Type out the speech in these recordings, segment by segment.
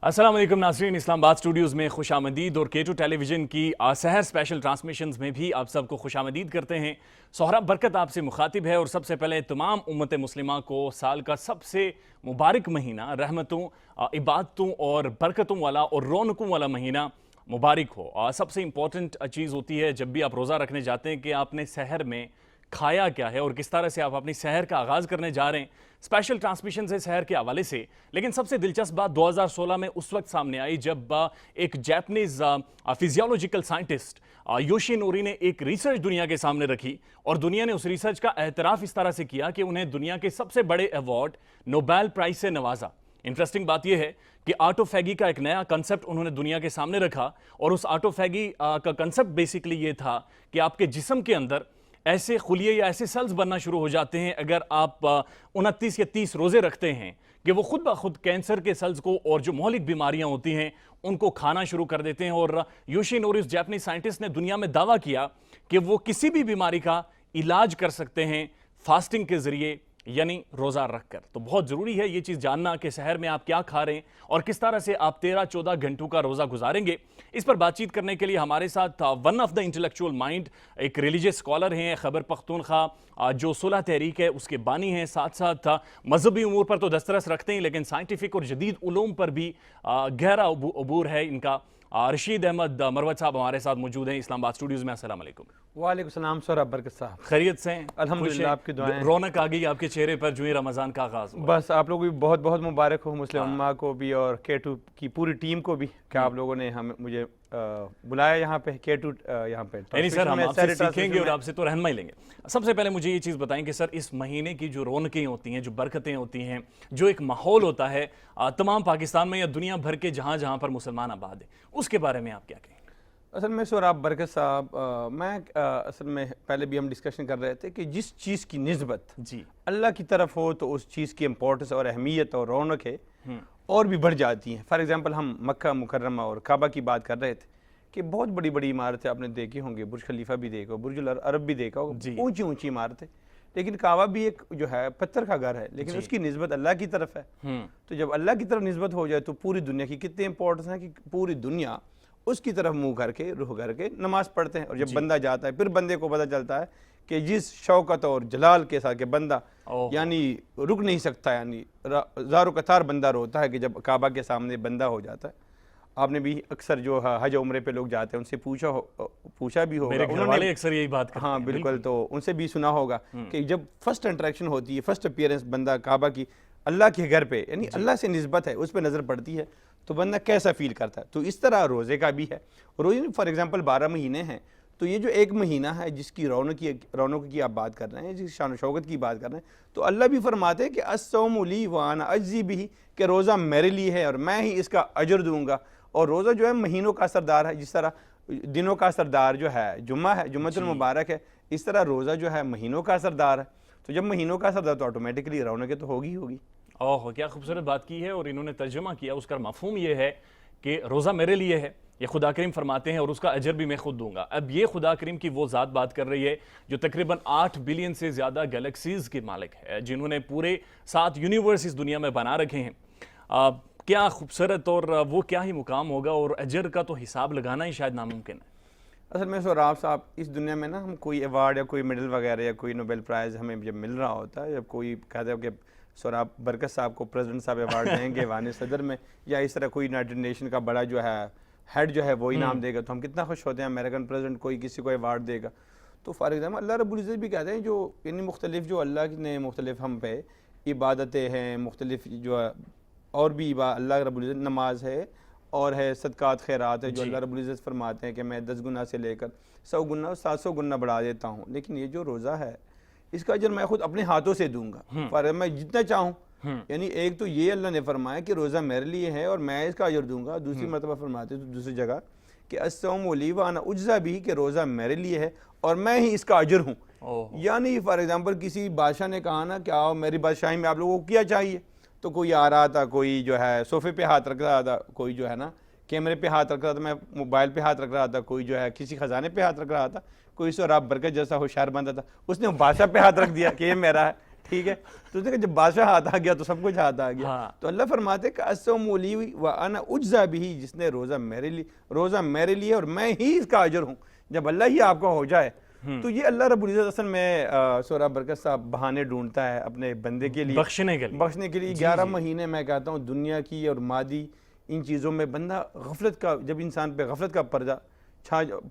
अस्सलाम वालेकुम नाज़रीन, इस्लामाबाद स्टूडियोज़ में खुशामदीद और K2 टेलीविज़न की सहर स्पेशल ट्रांसमिशंस में भी आप सबको खुशामदीद करते हैं। सोहराब बरकत आपसे मुखातिब है और सबसे पहले तमाम उम्मत मुस्लिमा को साल का सबसे मुबारक महीना रहमतों, इबादतों और बरकतों वाला और रौनकों वाला महीना मुबारक हो। सबसे इम्पॉर्टेंट चीज़ होती है जब भी आप रोज़ा रखने जाते हैं कि आपने सहर में खाया क्या है और किस तरह से आप अपनी सहर का आगाज़ करने जा रहे हैं। स्पेशल ट्रांसमिशन है सहर के हवाले से। लेकिन सबसे दिलचस्प बात 2016 में उस वक्त सामने आई जब एक जापानीज फिजियोलॉजिकल साइंटिस्ट योशिनोरी ने एक रिसर्च दुनिया के सामने रखी और दुनिया ने उस रिसर्च का एतराफ़ इस तरह से किया कि उन्हें दुनिया के सबसे बड़े अवार्ड नोबेल प्राइज से नवाजा। इंटरेस्टिंग बात यह है कि ऑटोफैगी का एक नया कंसेप्ट उन्होंने दुनिया के सामने रखा और उस ऑटोफैगी का कंसेप्ट बेसिकली ये था कि आपके जिस्म के अंदर ऐसे खुलिये या ऐसे सेल्स बनना शुरू हो जाते हैं अगर आप 29 या 30 रोजे रखते हैं कि वो खुद ब खुद कैंसर के सेल्स को और जो मौलिक बीमारियां होती हैं उनको खाना शुरू कर देते हैं। और योशिनोरी जापानीज साइंटिस्ट ने दुनिया में दावा किया कि वो किसी भी बीमारी का इलाज कर सकते हैं फास्टिंग के जरिए, यानी रोज़ा रखकर। तो बहुत ज़रूरी है ये चीज़ जानना कि शहर में आप क्या खा रहे हैं और किस तरह से आप 13-14 घंटों का रोज़ा गुजारेंगे। इस पर बातचीत करने के लिए हमारे साथ one of the intellectual mind, एक रिलीजियस स्कॉलर हैं, खैबर पख्तूनख्वा जो सुलह तहरीक है उसके बानी हैं, साथ साथ मजहबी उमूर पर तो दस्तरस रखते हैं लेकिन साइंटिफिक और जदीद उलूम पर भी गहरा अबूर है इनका। रशीद अहमद मरवत साहब हमारे साथ मौजूद हैं इस्लामाबाद स्टूडियोज़ में। अस्सलाम वालेकुम। वालेकुम सलाम सोहराब बरकत साहब, खैरियत से हैं? अल्हम्दुलिल्लाह, आपकी दुआएं। रौनक आ गई आपके चेहरे पर जो ही रमज़ान का आगाज़ हुआ। बस आप लोगों को भी बहुत बहुत मुबारक हो, मुस्लिम उम्मा को भी और K2 की पूरी टीम को भी कि आप लोगों ने मुझे बुलाया यहाँ पे K2 यहाँ पे। नहीं सर, हम आपसे सीखेंगे और आपसे तो रहनुमाई लेंगे। सबसे पहले मुझे ये चीज़ बताएं कि सर इस महीने की जो रौनकें होती हैं, जो बरकतें होती हैं, जो एक माहौल होता है तमाम पाकिस्तान में या दुनिया भर के जहाँ जहाँ पर मुसलमान आबाद हैं, उसके बारे में आप क्या कहें? असल में सोहराब बरकत साहब, मैं असल में पहले भी हम डिस्कशन कर रहे थे कि जिस चीज़ की निस्बत जी अल्लाह की तरफ हो तो उस चीज़ की इम्पोर्टेंस और अहमियत और रौनक है और भी बढ़ जाती हैं। फॉर एग्जांपल हम मक्का मुकर्रमा और काबा की बात कर रहे थे कि बहुत बड़ी बड़ी इमारतें आपने देखी होंगी, बुर्ज खलीफा भी देखा, बुर्ज अरब भी देखा होगा, ऊंची ऊंची इमारतें। लेकिन काबा भी एक जो है पत्थर का घर है लेकिन उसकी निस्बत अल्लाह की तरफ है। तो जब अल्लाह की तरफ निस्बत हो जाए तो पूरी दुनिया की कितनी इंपॉर्टेंस है कि पूरी दुनिया उसकी तरफ मुंह करके रुख करके नमाज पढ़ते हैं। और जब बंदा जाता है फिर बंदे को पता चलता है कि जिस शौकत और जलाल के साथ के बंदा यानी रुक नहीं सकता, यानी ज़ारो कतार बंदा रोता है कि जब काबा के सामने बंदा हो जाता है। आपने भी अक्सर जो हज उम्रे पे लोग जाते हैं उनसे पूछा भी होगा, उन्होंने अक्सर यही बात करते हैं। हाँ बिल्कुल, तो उनसे भी सुना होगा कि जब फर्स्ट इंटरेक्शन होती है, फर्स्ट अपीयरेंस बंदा काबा की अल्लाह के घर पे, यानी अल्लाह से निस्बत है, उस पर नज़र पड़ती है तो बंदा कैसा फील करता है। तो इस तरह रोज़े का भी है। रोज़े फॉर एग्जांपल 12 महीने हैं, तो ये जो एक महीना है जिसकी रौनक की आप बात कर रहे हैं, जिसकी शान शौकत की बात कर रहे हैं, तो अल्लाह भी फरमाते हैं कि अस्सौमु ली व अना अज्ज़ी बिही, कि रोज़ा मेरे लिए है और मैं ही इसका अजर दूंगा। और रोज़ा जो है महीनों का सरदार है, जिस तरह दिनों का सरदार जो है जुम्मा है, जुम्मतुल मुबारक है, इस तरह रोज़ा जो है महीनों का सरदार है। तो जब महीनों का सरदार तो ऑटोमेटिकली रौनकें तो होगी होगी। ओह, क्या खूबसूरत बात की है। और इन्होंने तर्जुमा किया, उसका मफहूम ये है कि रोज़ा मेरे लिए है, ये खुदा करीम फरमाते हैं और उसका अजर भी मैं खुद दूंगा। अब ये खुदा करीम की वो ज़ात बात कर रही है जो तकरीबन 8 बिलियन से ज़्यादा गैलेक्सीज़ के मालिक है, जिन्होंने पूरे 7 यूनिवर्स इस दुनिया में बना रखे हैं। क्या खूबसूरत और वो क्या ही मुकाम होगा, और अजर का तो हिसाब लगाना ही शायद नामुमकिन है। असल में सोहराब साहब, इस दुनिया में ना हम कोई अवार्ड या कोई मेडल वगैरह या कोई नोबेल प्राइज़ हमें जब मिल रहा होता है, जब कोई कहता है कि सोहराब बरकत साहब को प्रेसिडेंट साहब अवार्ड देंगे वाने सदर में, या इस तरह कोई यूनाइटेड नेशन का बड़ा जो है हेड जो है वो इनाम देगा, तो हम कितना खुश होते हैं। अमेरिकन प्रेसिडेंट कोई किसी को अवार्ड देगा तो फॉर एग्जाम्पल अल्लाह रब्बुल इज़्ज़त भी कहते हैं जो यानी मुख्तलिफ जो अल्लाह ने मुख्तलिफ हम पे इबादतें हैं, मुख्तलिफ जो और भी अल्लाह रब्बुल इज़्ज़त नमाज है और है सदकात खैरात है, जो अल्लाह रब्बुल इज़्ज़त फरमाते हैं कि मैं 10 गुना से लेकर 100 गुना 700 गुना बढ़ा देता हूँ। लेकिन ये जो रोज़ा है इसका अजर मैं खुद अपने हाथों से दूंगा, पर मैं जितना चाहूँ। यानी एक तो ये अल्लाह ने फरमाया कि रोज़ा मेरे लिए है और मैं इसका अजर दूंगा। दूसरी मरतबा फरमाते तो दूसरी जगह कि अस्सौमु ली व अना उज्ज़ा बिही, कि रोज़ा मेरे लिए है और मैं ही इसका अजर हूँ। यानी फॉर एग्जाम्पल किसी बादशाह ने कहा ना कि आओ मेरी बादशाही में आप लोगों को क्या चाहिए, तो कोई आ रहा था, कोई जो है सोफे पे हाथ रख रहा था, कोई जो है ना कैमरे पे हाथ रख रहा था, मैं मोबाइल पे हाथ रख रहा था, कोई जो है किसी खजाने पे हाथ रख रहा था, कोई सोहराब बरकत जैसा होशियार बंदा था, उसने बादशाह पे हाथ रख दिया कि ये मेरा है। ठीक है। तो देखो जब बादशाह हाथ आ गया तो सब कुछ हाथ आ गया। हाँ। तो अल्लाह फरमाते कि अस्सौमुली व अना उज्जा बिही, जिसने रोज़ा मेरे लिए और मैं ही इसका अजर हूँ। जब अल्लाह ही आपका हो जाए तो ये अल्लाह रब्बुल इज़्ज़त असल में सूरा बरकत साहब बहाने ढूंढता है अपने बंदे के लिए, बख्शने के लिए। 11 महीने मैं कहता हूँ दुनिया की और मादी इन चीज़ों में बंदा गफलत का, जब इंसान पे गफलत का पर्दा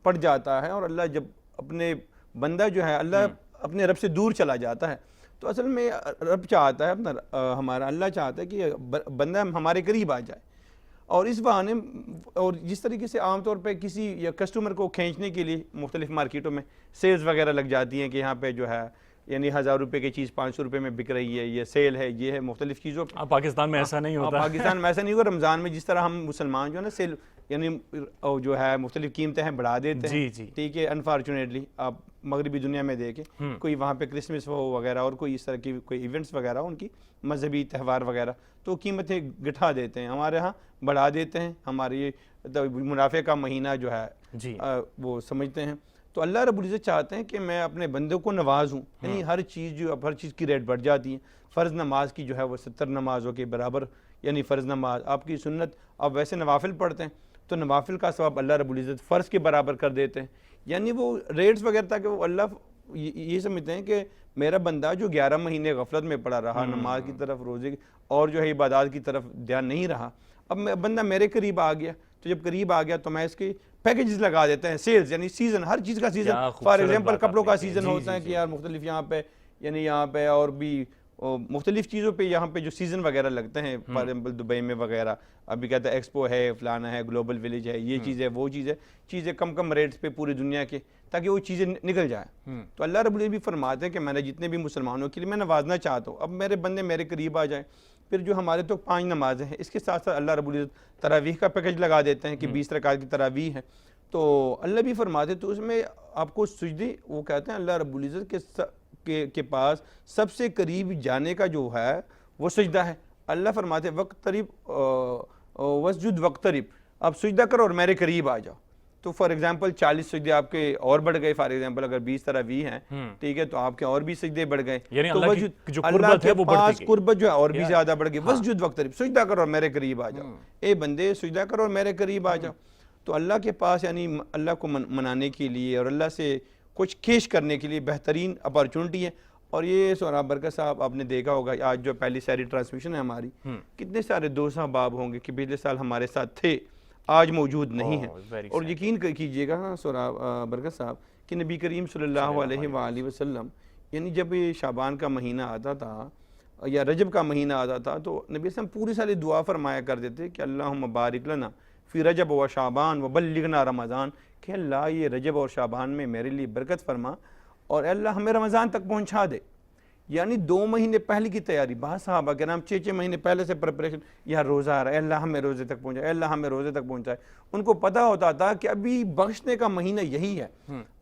पड़ जाता है और अल्लाह जब अपने बंदा जो है अल्लाह अपने रब से दूर चला जाता है, तो असल में रब चाहता है अपना हमारा अल्लाह चाहता है कि बंदा हमारे करीब आ जाए। और इस बहाने और जिस तरीके से आमतौर पे किसी या कस्टमर को खींचने के लिए मुख्तलिफ मार्केटों में सेल्स वगैरह लग जाती हैं कि यहाँ पे जो है यानी 1000 रुपये की चीज़ 500 रुपये में बिक रही है, ये सेल है, ये है मुख्तलिफ चीज़ों पर। पाकिस्तान में ऐसा नहीं होता। पाकिस्तान में ऐसा नहीं होगा। रमज़ान में जिस तरह हम मुसलमान जो है ना सेल यानी जो है मुख्तलिफ कीमतें हैं बढ़ा देते हैं, जी। ठीक है। अनफॉर्चुनेटली आप मगरबी दुनिया में देखें कोई वहाँ पे क्रिसमस हो वगैरह और कोई इस तरह की कोई इवेंट्स वगैरह उनकी मजहबी त्यौहार वगैरह, तो कीमतें घटा देते हैं, हमारे यहाँ बढ़ा देते हैं। हमारे तो मुनाफे का महीना जो है जी वो समझते हैं। तो अल्लाह रब्बुल इज़्ज़त चाहते हैं कि मैं अपने बंदों को नवाजूँ, यानी हर चीज़ जो अब हर चीज़ की रेट बढ़ जाती है। फ़र्ज़ नमाज की जो है वो 70 नमाज़ों के बराबर, यानी फ़र्ज़ नमाज आपकी सुन्नत, अब वैसे नवाफिल पढ़ते हैं तो नवाफिल का सवाब अल्लाह रब्बुल इज़्ज़त फ़र्ज़ के बराबर कर देते हैं। यानी वो रेट्स वगैरह ताकि वो अल्लाह ये समझते हैं कि मेरा बंदा जो 11 महीने गफलत में पड़ा रहा, नमाज की तरफ, रोज़े और जो है इबादत की तरफ ध्यान नहीं रहा, अब बंदा मेरे करीब आ गया, तो जब करीब आ गया तो मैं इसके पैकेजेस लगा देते हैं, सेल्स यानी सीज़न, हर चीज़ का सीज़न। फॉर एग्जांपल कपड़ों का सीज़न होता है कि यार मुख्तलिफ यहाँ पे यानी यहाँ पे और भी मुख्तलिफ चीज़ों पे यहाँ पे जो सीज़न वगैरह लगते हैं, फॉर एग्जाम्पल दुबई में वगैरह अभी कहते हैं एक्सपो है, फलाना है, ग्लोबल विलेज है, ये चीज़ है, वो चीज़ है, चीज़ें कम कम रेट्स पे पूरी दुनिया के, ताकि वो चीज़ें निकल जाए। तो अल्लाह रब्बुल इज़्ज़त भी फरमाते हैं कि मैंने जितने भी मुसलमानों के लिए मैं नवाजना चाहता हूँ, अब मेरे बंदे मेरे करीब आ जाए। फिर जो हमारे तो 5 नमाजें हैं, इसके साथ साथ अल्लाह रब्बुल इज़्ज़त तरावीह का पैकेज लगा देते हैं कि 20 रकात की तरावीह है। तो अल्लाह भी फरमाते तो उसमें आपको सुजदी, वो कहते हैं अल्लाह रब्बुल इज़्ज़त के पास सबसे करीब जाने का जो है वो सजदा है। अल्लाह फरमाते वक्तरिब वस्जुद वक्तरिब, आप सजदा करो और मेरे करीब आ जाओ। तो फॉर एग्जांपल 40 सजदे आपके और बढ़ गए, फॉर एग्जांपल अगर 20 तरावीह हैं, ठीक है, तो आपके और भी सजदे बढ़ गए, यानी तो अल्लाह के पास कुर्बत जो है और भी ज्यादा बढ़ गई। वस्जुद वक्तरिब, सजदा करो और मेरे करीब आ जाओ। ए बंदे सजदा करो और मेरे करीब आ जाओ। तो अल्लाह के पास यानी अल्लाह को मनाने के लिए और अल्लाह से कुछ केश करने के लिए बेहतरीन अपॉर्चुनिटी है। और ये सूरा बरकत साहब आपने देखा होगा, आज जो पहली सारी ट्रांसमिशन है हमारी, कितने सारे दोस्त अहबाब होंगे कि पिछले साल हमारे साथ थे, आज मौजूद नहीं है। और यकीन कीजिएगा सूरा बरकत साहब कि नबी करीम सल्लल्लाहु अलैहि वसल्लम यानी जब ये शाबान का महीना आता था या रजब का महीना आता था, तो नबी वसल्लम पूरी सारी दुआ फरमाया कर देते कि अल्लाहुम्मा बारिक लना फ़ी रजब व शाबान व बल्लिगना रमज़ान, कि अल्लाह ये रजब और शाबान में मेरे लिए बरकत फरमा और अल्लाह हमें रमज़ान तक पहुँचा दे। यानी 2 महीने पहले की तैयारी, बहुत साहबा के नाम 6-6 महीने पहले से प्रिपरेशन, यार रोज़ा आ रहा है, अल्लाह हमें रोज़े तक पहुँचाए, अल्लाह हमें रोज़े तक पहुँचाए। उनको पता होता था कि अभी बख्शने का महीना यही है।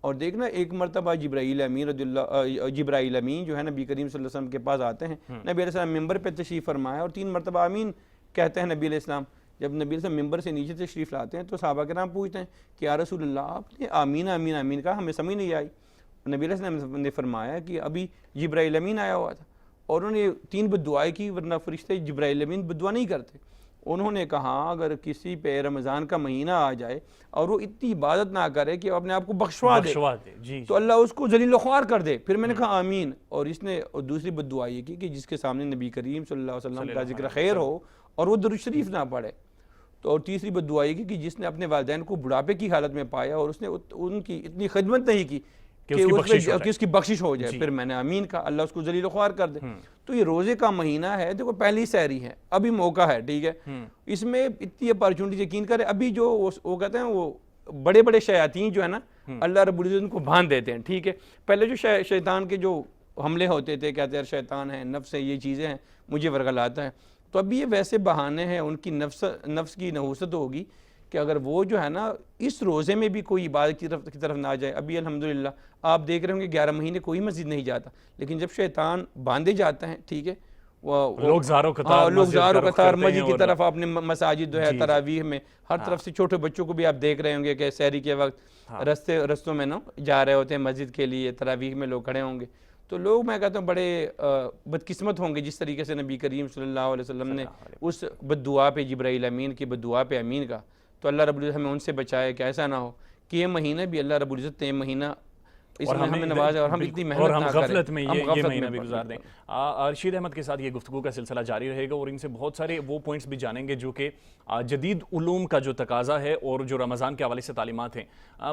और देखना एक मरतबा जिब्राईल अमीन जो है नबी करीम सल्लल्लाहु अलैहि वसल्लम के पास आते हैं, नबी अलैहि सल्लम मिंबर पर तशरीफ़ फरमाया और 3 मरतबा आमीन कहते हैं नबी अलैहि सल्लम। जब नबी अलैहि मिंबर से नीचे तशरीफ़ लाते हैं तो सहाबा के नाम पूछते हैं कि या रसूलल्लाह आपने आमीन आमीन आमीन कहा, हमें समझ नहीं आई। नबी अलैहि ने फरमाया कि अभी जिब्राईल अमीन आया हुआ था और उन्होंने 3 बद्दुआएं की, वरना फरिश्ते जिब्राईल अमीन बद्दुआ नहीं करते। उन्होंने कहा अगर किसी पे रमज़ान का महीना आ जाए और वो इतनी इबादत ना करे कि अपने आप को बख्शवा दे, तो अल्लाह उसको जलील ख्वार कर दे। फिर मैंने कहा आमीन। और इसने और दूसरी बद्दुआ ये की कि जिसके सामने नबी करीम सल्लल्लाहु अलैहि वसल्लम का जिक्र खैर हो और वो दुरूद शरीफ ना पढ़े। तो और तीसरी बद्दुआ ये की कि जिसने अपने वालिदैन को बुढ़ापे की हालत में पाया और उसने उनकी इतनी खिदमत नहीं की कि उसकी बख्शिश हो जाए। फिर मैंने आमीन कहा, अल्लाह उसको जलील ख्वार कर दे। तो ये रोज़े का महीना है, देखो पहली सहरी है, अभी मौका है, ठीक है, इसमें इतनी अपॉर्चुनिटी यकीन करें। अभी जो वो कहते हैं वो बड़े बड़े शयातीन जो है ना, अल्लाह रब्बुल इज़्ज़त उनको बांध देते हैं, ठीक है। पहले जो शैतान के जो हमले होते थे, कहते हैं शैतान है, नफ्स है, ये चीज़ें हैं, मुझे वर्गलाता है। तो अभी ये वैसे बहाने हैं, उनकी नफ्स की नहूसत होगी कि अगर वो जो है ना इस रोज़े में भी कोई इबादत की तरफ ना जाए। अभी अल्हम्दुलिल्लाह आप देख रहे होंगे 11 महीने कोई मस्जिद नहीं जाता, लेकिन जब शैतान बांधे जाते हैं, ठीक है, लोग ज़ारो कतार मस्जिद की तरफ, आपने मसाजिद जो है तरावीह में हर तरफ से छोटे बच्चों को भी आप देख रहे होंगे कि सहरी के वक्त रस्तों में ना जा रहे होते हैं मस्जिद के लिए, तरावीह में लोग खड़े होंगे। तो लोग मैं कहता हूँ बड़े बदकिस्मत होंगे जिस तरीके से नबी करीम सल्लल्लाहु अलैहि वसल्लम ने उस बद्दुआ पे, जिब्राईल अमीन की बद्दुआ पे अमीन का, तो अल्लाह रब्बुल इज़्ज़त हमें उनसे बचाए कि ऐसा ना हो कि ये महीना भी अल्लाह रब्बुल इज़्ज़त ने महीना इसमें हमें नवाजा और हम इतनी और मेहनत हम ना करें, गफलत में हम ये गफलत महीना में भी गुजार दें। रशीद अहमद के साथ ये गुफ्तगू का सिलसिला जारी रहेगा और इनसे बहुत सारे वो पॉइंट्स भी जानेंगे जो कि जदीद उलूम का जो तकाजा है और जो रमज़ान के हवाले से तालीमात हैं,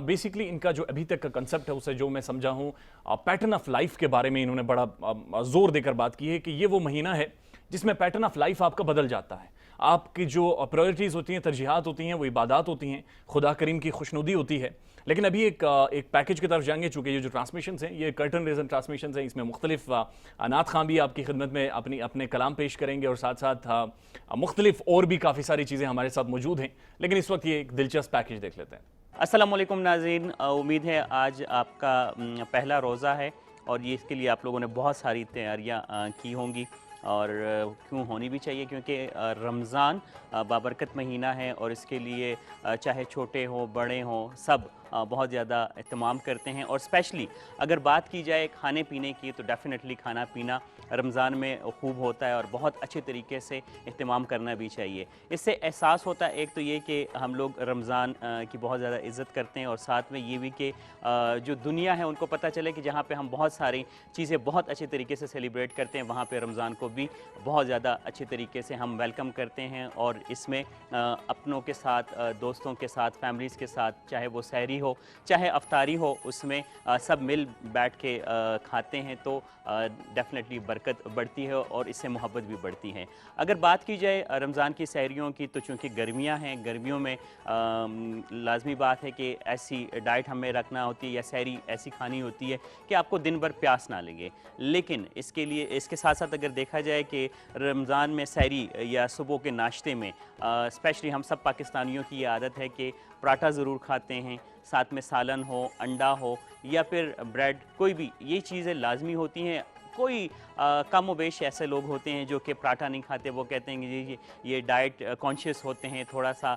बेसिकली इनका जो अभी तक का कंसेप्ट है उसे जो मैं समझा हूँ, पैटर्न ऑफ लाइफ के बारे में इन्होंने बड़ा जोर देकर बात की है कि ये वो महीना है जिसमें पैटर्न ऑफ लाइफ आपका बदल जाता है। आपकी जो प्रायोरिटीज़ होती हैं, तरजीहात होती हैं, वो इबादत होती हैं, खुदा करीम की खुशनुदी होती है। लेकिन अभी एक पैकेज की तरफ जाएंगे, चूँकि ये जो ट्रांसमिशन हैं ये कर्टन रेजन ट्रांसमिशन हैं, इसमें मुख्तलिफ अनाथ खां भी आपकी खिदमत में अपने कलाम पेश करेंगे और साथ साथ मुख्तलिफ और भी काफ़ी सारी चीज़ें हमारे साथ मौजूद हैं। लेकिन इस वक्त ये एक दिलचस्प पैकेज देख लेते हैं। अस्सलाम वालेकुम नाज़रीन, उम्मीद है आज आपका पहला रोज़ा है और ये इसके लिए आप लोगों ने बहुत सारी तैयारियां की होंगी और क्यों होनी भी चाहिए, क्योंकि रमज़ान बाबरकत महीना है और इसके लिए चाहे छोटे हों बड़े हों सब बहुत ज़्यादा एहतमाम करते हैं। और स्पेशली अगर बात की जाए खाने पीने की तो डेफ़िनेटली खाना पीना रमज़ान में खूब होता है और बहुत अच्छे तरीके से एहतमाम करना भी चाहिए। इससे एहसास होता है एक तो ये कि हम लोग रमज़ान की बहुत ज़्यादा इज़्ज़त करते हैं और साथ में ये भी कि जो दुनिया है उनको पता चले कि जहाँ पे हम बहुत सारी चीज़ें बहुत अच्छे तरीके से सेलिब्रेट करते हैं वहाँ पे रमज़ान को भी बहुत ज़्यादा अच्छे तरीके से हम वेलकम करते हैं। और इसमें अपनों के साथ, दोस्तों के साथ, फैमिलीज़ के साथ, चाहे वो सहरी हो चाहे अफ्तारी हो, उसमें सब मिल बैठ के खाते हैं तो डेफ़िनेटली बरकत बढ़ती है और इससे मोहब्बत भी बढ़ती है। अगर बात की जाए रमज़ान की सहरियों की तो चूँकि गर्मियाँ हैं, गर्मियों में लाजमी बात है कि ऐसी डाइट हमें रखना होती है या सहरी ऐसी खानी होती है कि आपको दिन भर प्यास ना लगे। लेकिन इसके लिए इसके साथ साथ अगर देखा जाए कि रमज़ान में सहरी या सुबह के नाश्ते में स्पेशली हम सब पाकिस्तानियों की ये आदत है कि पराठा ज़रूर खाते हैं, साथ में सालन हो, अंडा हो या फिर ब्रेड, कोई भी ये चीज़ें लाजमी होती हैं। कोई कम व बेश ऐसे लोग होते हैं जो कि पराठा नहीं खाते, वो कहते हैं कि ये डाइट कॉन्शियस होते हैं, थोड़ा सा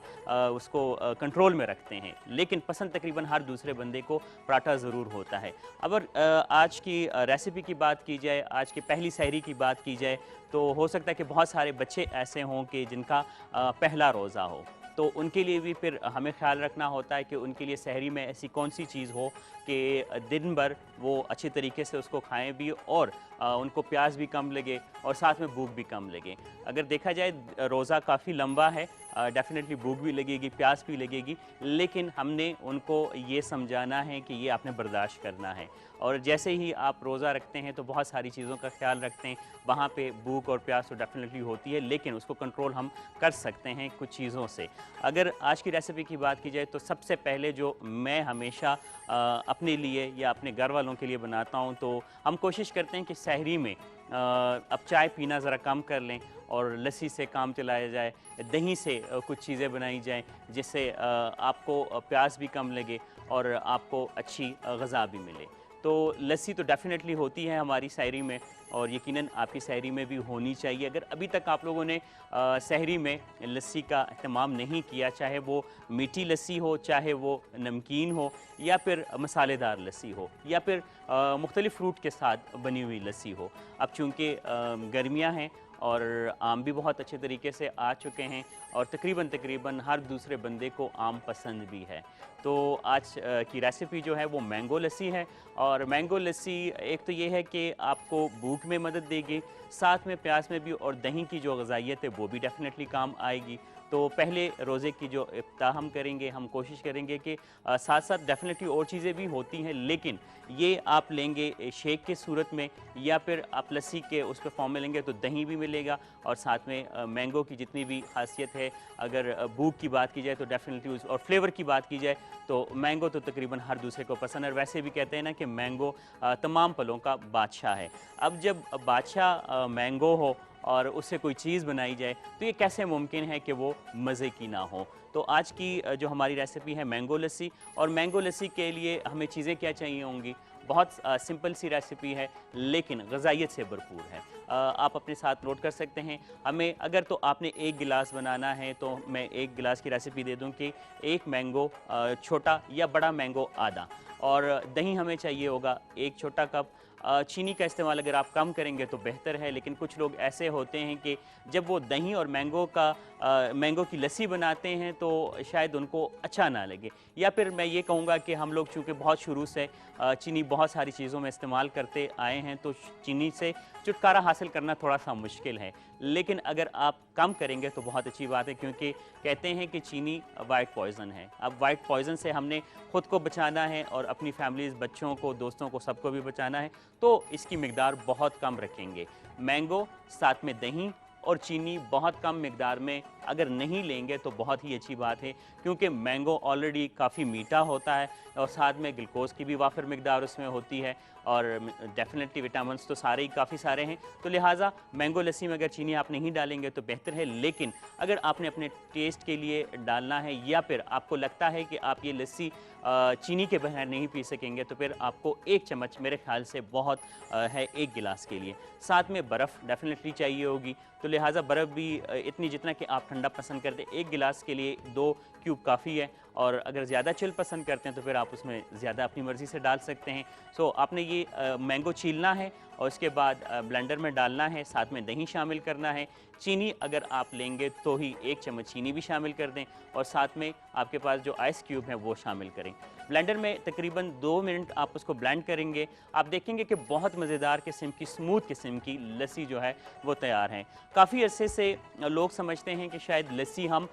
उसको कंट्रोल में रखते हैं, लेकिन पसंद तकरीबन हर दूसरे बंदे को पराठा ज़रूर होता है। अगर आज की रेसिपी की बात की जाए, आज की पहली सहरी की बात की जाए, तो हो सकता है कि बहुत सारे बच्चे ऐसे हों कि जिनका पहला रोज़ा हो, तो उनके लिए भी फिर हमें ख्याल रखना होता है कि उनके लिए सहरी में ऐसी कौन सी चीज़ हो कि दिन भर वो अच्छे तरीके से उसको खाएं भी और उनको प्यास भी कम लगे और साथ में भूख भी कम लगे। अगर देखा जाए रोज़ा काफ़ी लंबा है, डेफ़िनेटली भूख भी लगेगी, प्यास भी लगेगी, लेकिन हमने उनको ये समझाना है कि ये आपने बर्दाश्त करना है। और जैसे ही आप रोज़ा रखते हैं तो बहुत सारी चीज़ों का ख्याल रखते हैं, वहाँ पे भूख और प्यास तो डेफ़िनेटली होती है, लेकिन उसको कंट्रोल हम कर सकते हैं कुछ चीज़ों से। अगर आज की रेसिपी की बात की जाए तो सबसे पहले जो मैं हमेशा अपने लिए या अपने घर वालों के लिए बनाता हूँ, तो हम कोशिश करते हैं कि सहरी में अब चाय पीना ज़रा कम कर लें और लस्सी से काम चलाया जाए, दही से कुछ चीज़ें बनाई जाएँ जिससे आपको प्यास भी कम लगे और आपको अच्छी ग़िज़ा भी मिले। तो लस्सी तो डेफ़िनेटली होती है हमारी सहरी में और यकीनन आपकी सहरी में भी होनी चाहिए। अगर अभी तक आप लोगों ने सहरी में लस्सी का अहतमाम नहीं किया, चाहे वो मीठी लस्सी हो, चाहे वो नमकीन हो या फिर मसालेदार लस्सी हो या फिर मुख्तलिफ़ फ्रूट के साथ बनी हुई लस्सी हो। अब चूँकि गर्मियाँ हैं और आम भी बहुत अच्छे तरीके से आ चुके हैं और तकरीबन हर दूसरे बंदे को आम पसंद भी है। तो आज की रेसिपी जो है वो मैंगो लस्सी है और मैंगो लस्सी एक तो ये है कि आपको भूख में मदद देगी, साथ में प्यास में भी, और दही की जो ग़िज़ाइयत है वो भी डेफ़िनेटली काम आएगी। तो पहले रोज़े की जो इफ्ताह हम करेंगे, हम कोशिश करेंगे कि साथ साथ डेफ़िनेटली और चीज़ें भी होती हैं, लेकिन ये आप लेंगे शेक की सूरत में या फिर आप लस्सी के उस पे फॉर्म में लेंगे तो दही भी मिलेगा और साथ में मैंगो की जितनी भी खासियत है, अगर भूख की बात की जाए तो डेफ़िनेटली उस, और फ्लेवर की बात की जाए तो मैंगो तो तकरीबन हर दूसरे को पसंद है। वैसे भी कहते हैं ना कि मैंगो तमाम फलों का बादशाह है। अब जब बादशाह मैंगो हो और उससे कोई चीज़ बनाई जाए तो ये कैसे मुमकिन है कि वो मज़े की ना हो। तो आज की जो हमारी रेसिपी है मैंगो लस्सी, और मैंगो लस्सी के लिए हमें चीज़ें क्या चाहिए होंगी, बहुत सिंपल सी रेसिपी है लेकिन ग़िज़ाइयत से भरपूर है। आप अपने साथ नोट कर सकते हैं। हमें अगर तो आपने एक गिलास बनाना है तो मैं एक गिलास की रेसिपी दे दूं कि एक मैंगो छोटा या बड़ा मैंगो आधा, और दही हमें चाहिए होगा एक छोटा कप, चीनी का इस्तेमाल अगर आप कम करेंगे तो बेहतर है। लेकिन कुछ लोग ऐसे होते हैं कि जब वो दही और मैंगो की लस्सी बनाते हैं तो शायद उनको अच्छा ना लगे। या फिर मैं ये कहूँगा कि हम लोग चूँकि बहुत शुरू से चीनी बहुत सारी चीज़ों में इस्तेमाल करते आए हैं तो चीनी से छुटकारा हासिल करना थोड़ा सा मुश्किल है। लेकिन अगर आप कम करेंगे तो बहुत अच्छी बात है, क्योंकि कहते हैं कि चीनी वाइट पॉइज़न है। अब वाइट पॉइज़न से हमने ख़ुद को बचाना है और अपनी फैमिलीज़, बच्चों को, दोस्तों को, सबको भी बचाना है, तो इसकी मिकदार बहुत कम रखेंगे। मैंगो साथ में दही और चीनी बहुत कम मिकदार में अगर नहीं लेंगे तो बहुत ही अच्छी बात है, क्योंकि मैंगो ऑलरेडी काफ़ी मीठा होता है और साथ में ग्लूकोज की भी वाफिर मिकदार उसमें होती है और डेफिनेटली विटामिन्स तो सारे ही काफ़ी सारे हैं। तो लिहाजा मैंगो लस्सी में अगर चीनी आप नहीं डालेंगे तो बेहतर है। लेकिन अगर आपने अपने टेस्ट के लिए डालना है या फिर आपको लगता है कि आप ये लस्सी चीनी के बगैर नहीं पी सकेंगे तो फिर आपको 1 चम्मच मेरे ख्याल से बहुत है 1 गिलास के लिए। साथ में बर्फ़ डेफिनेटली चाहिए होगी, तो लिहाजा बर्फ़ भी इतनी जितना कि आप ठंडा पसंद करते हैं। 1 गिलास के लिए 2 क्यूब काफ़ी है, और अगर ज़्यादा चिल पसंद करते हैं तो फिर आप उसमें ज़्यादा अपनी मर्ज़ी से डाल सकते हैं। सो आपने ये मैंगो छीलना है और उसके बाद ब्लेंडर में डालना है, साथ में दही शामिल करना है। चीनी अगर आप लेंगे तो ही 1 चम्मच चीनी भी शामिल कर दें और साथ में आपके पास जो आइस क्यूब है वो शामिल करें। ब्लेंडर में तकरीबन 2 मिनट आप उसको ब्लेंड करेंगे, आप देखेंगे कि बहुत मज़ेदार किस्म की, स्मूथ किस्म की लस्सी जो है वो तैयार है। काफ़ी अरसे से लोग समझते हैं कि शायद लस्सी हम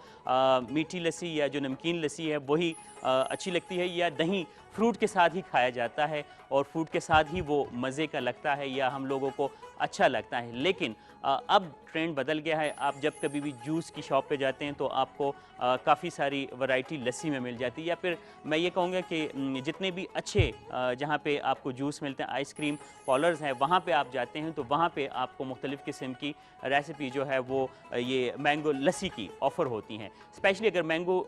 मीठी लस्सी या जो नमकीन लस्सी है वही अच्छी लगती है, या दही फ्रूट के साथ ही खाया जाता है और फ्रूट के साथ ही वो मज़े का लगता है या हम लोगों को अच्छा लगता है। लेकिन अब ट्रेंड बदल गया है। आप जब कभी भी जूस की शॉप पे जाते हैं तो आपको काफ़ी सारी वैरायटी लस्सी में मिल जाती है, या फिर मैं ये कहूँगा कि जितने भी अच्छे जहाँ पे आपको जूस मिलते हैं, आइसक्रीम पार्लर्स हैं, वहाँ पे आप जाते हैं तो वहाँ पे आपको मुख्तलिफ़ किस्म की रेसिपी जो है वो ये मैंगो लस्सी की ऑफ़र होती हैं। स्पेशली अगर मैंगो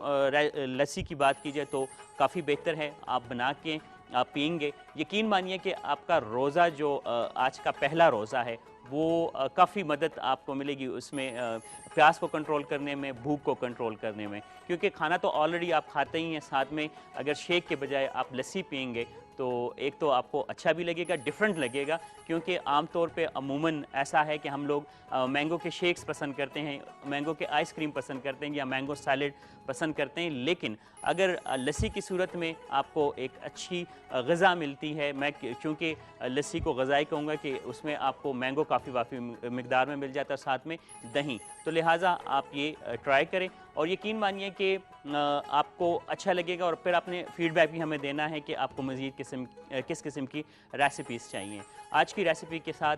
लस्सी की बात की जाए तो काफ़ी बेहतर है, आप बना के आप पिएंगे, यकीन मानिए कि आपका रोज़ा जो आज का पहला रोज़ा है वो काफ़ी मदद आपको मिलेगी उसमें, प्यास को कंट्रोल करने में, भूख को कंट्रोल करने में, क्योंकि खाना तो ऑलरेडी आप खाते ही हैं, साथ में अगर शेक के बजाय आप लस्सी पिएंगे तो एक तो आपको अच्छा भी लगेगा, डिफरेंट लगेगा, क्योंकि आम तौर पे अमूमन ऐसा है कि हम लोग मैंगो के शेक्स पसंद करते हैं, मैंगो के आइसक्रीम पसंद करते हैं या मैंगो सैलेड पसंद करते हैं। लेकिन अगर लस्सी की सूरत में आपको एक अच्छी ग़िज़ा मिलती है, मैं चूँकि लस्सी को ग़िज़ाई कहूँगा कि उसमें आपको मैंगो काफ़ी मिकदार में मिल जाता है, साथ में दही, तो लिहाजा आप ये ट्राई करें और यकीन मानिए कि आपको अच्छा लगेगा। और फिर आपने फ़ीडबैक भी हमें देना है कि आपको मज़ीद किस किस्म की रेसिपीज़ चाहिए। आज की रेसिपी के साथ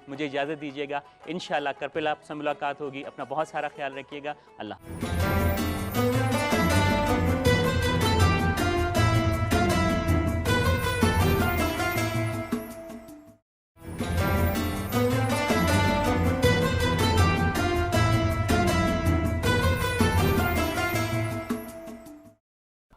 मुझे इजाज़त दीजिएगा, इंशाअल्लाह कल आपसे मुलाकात होगी। अपना बहुत सारा ख्याल रखिएगा। अल्लाह।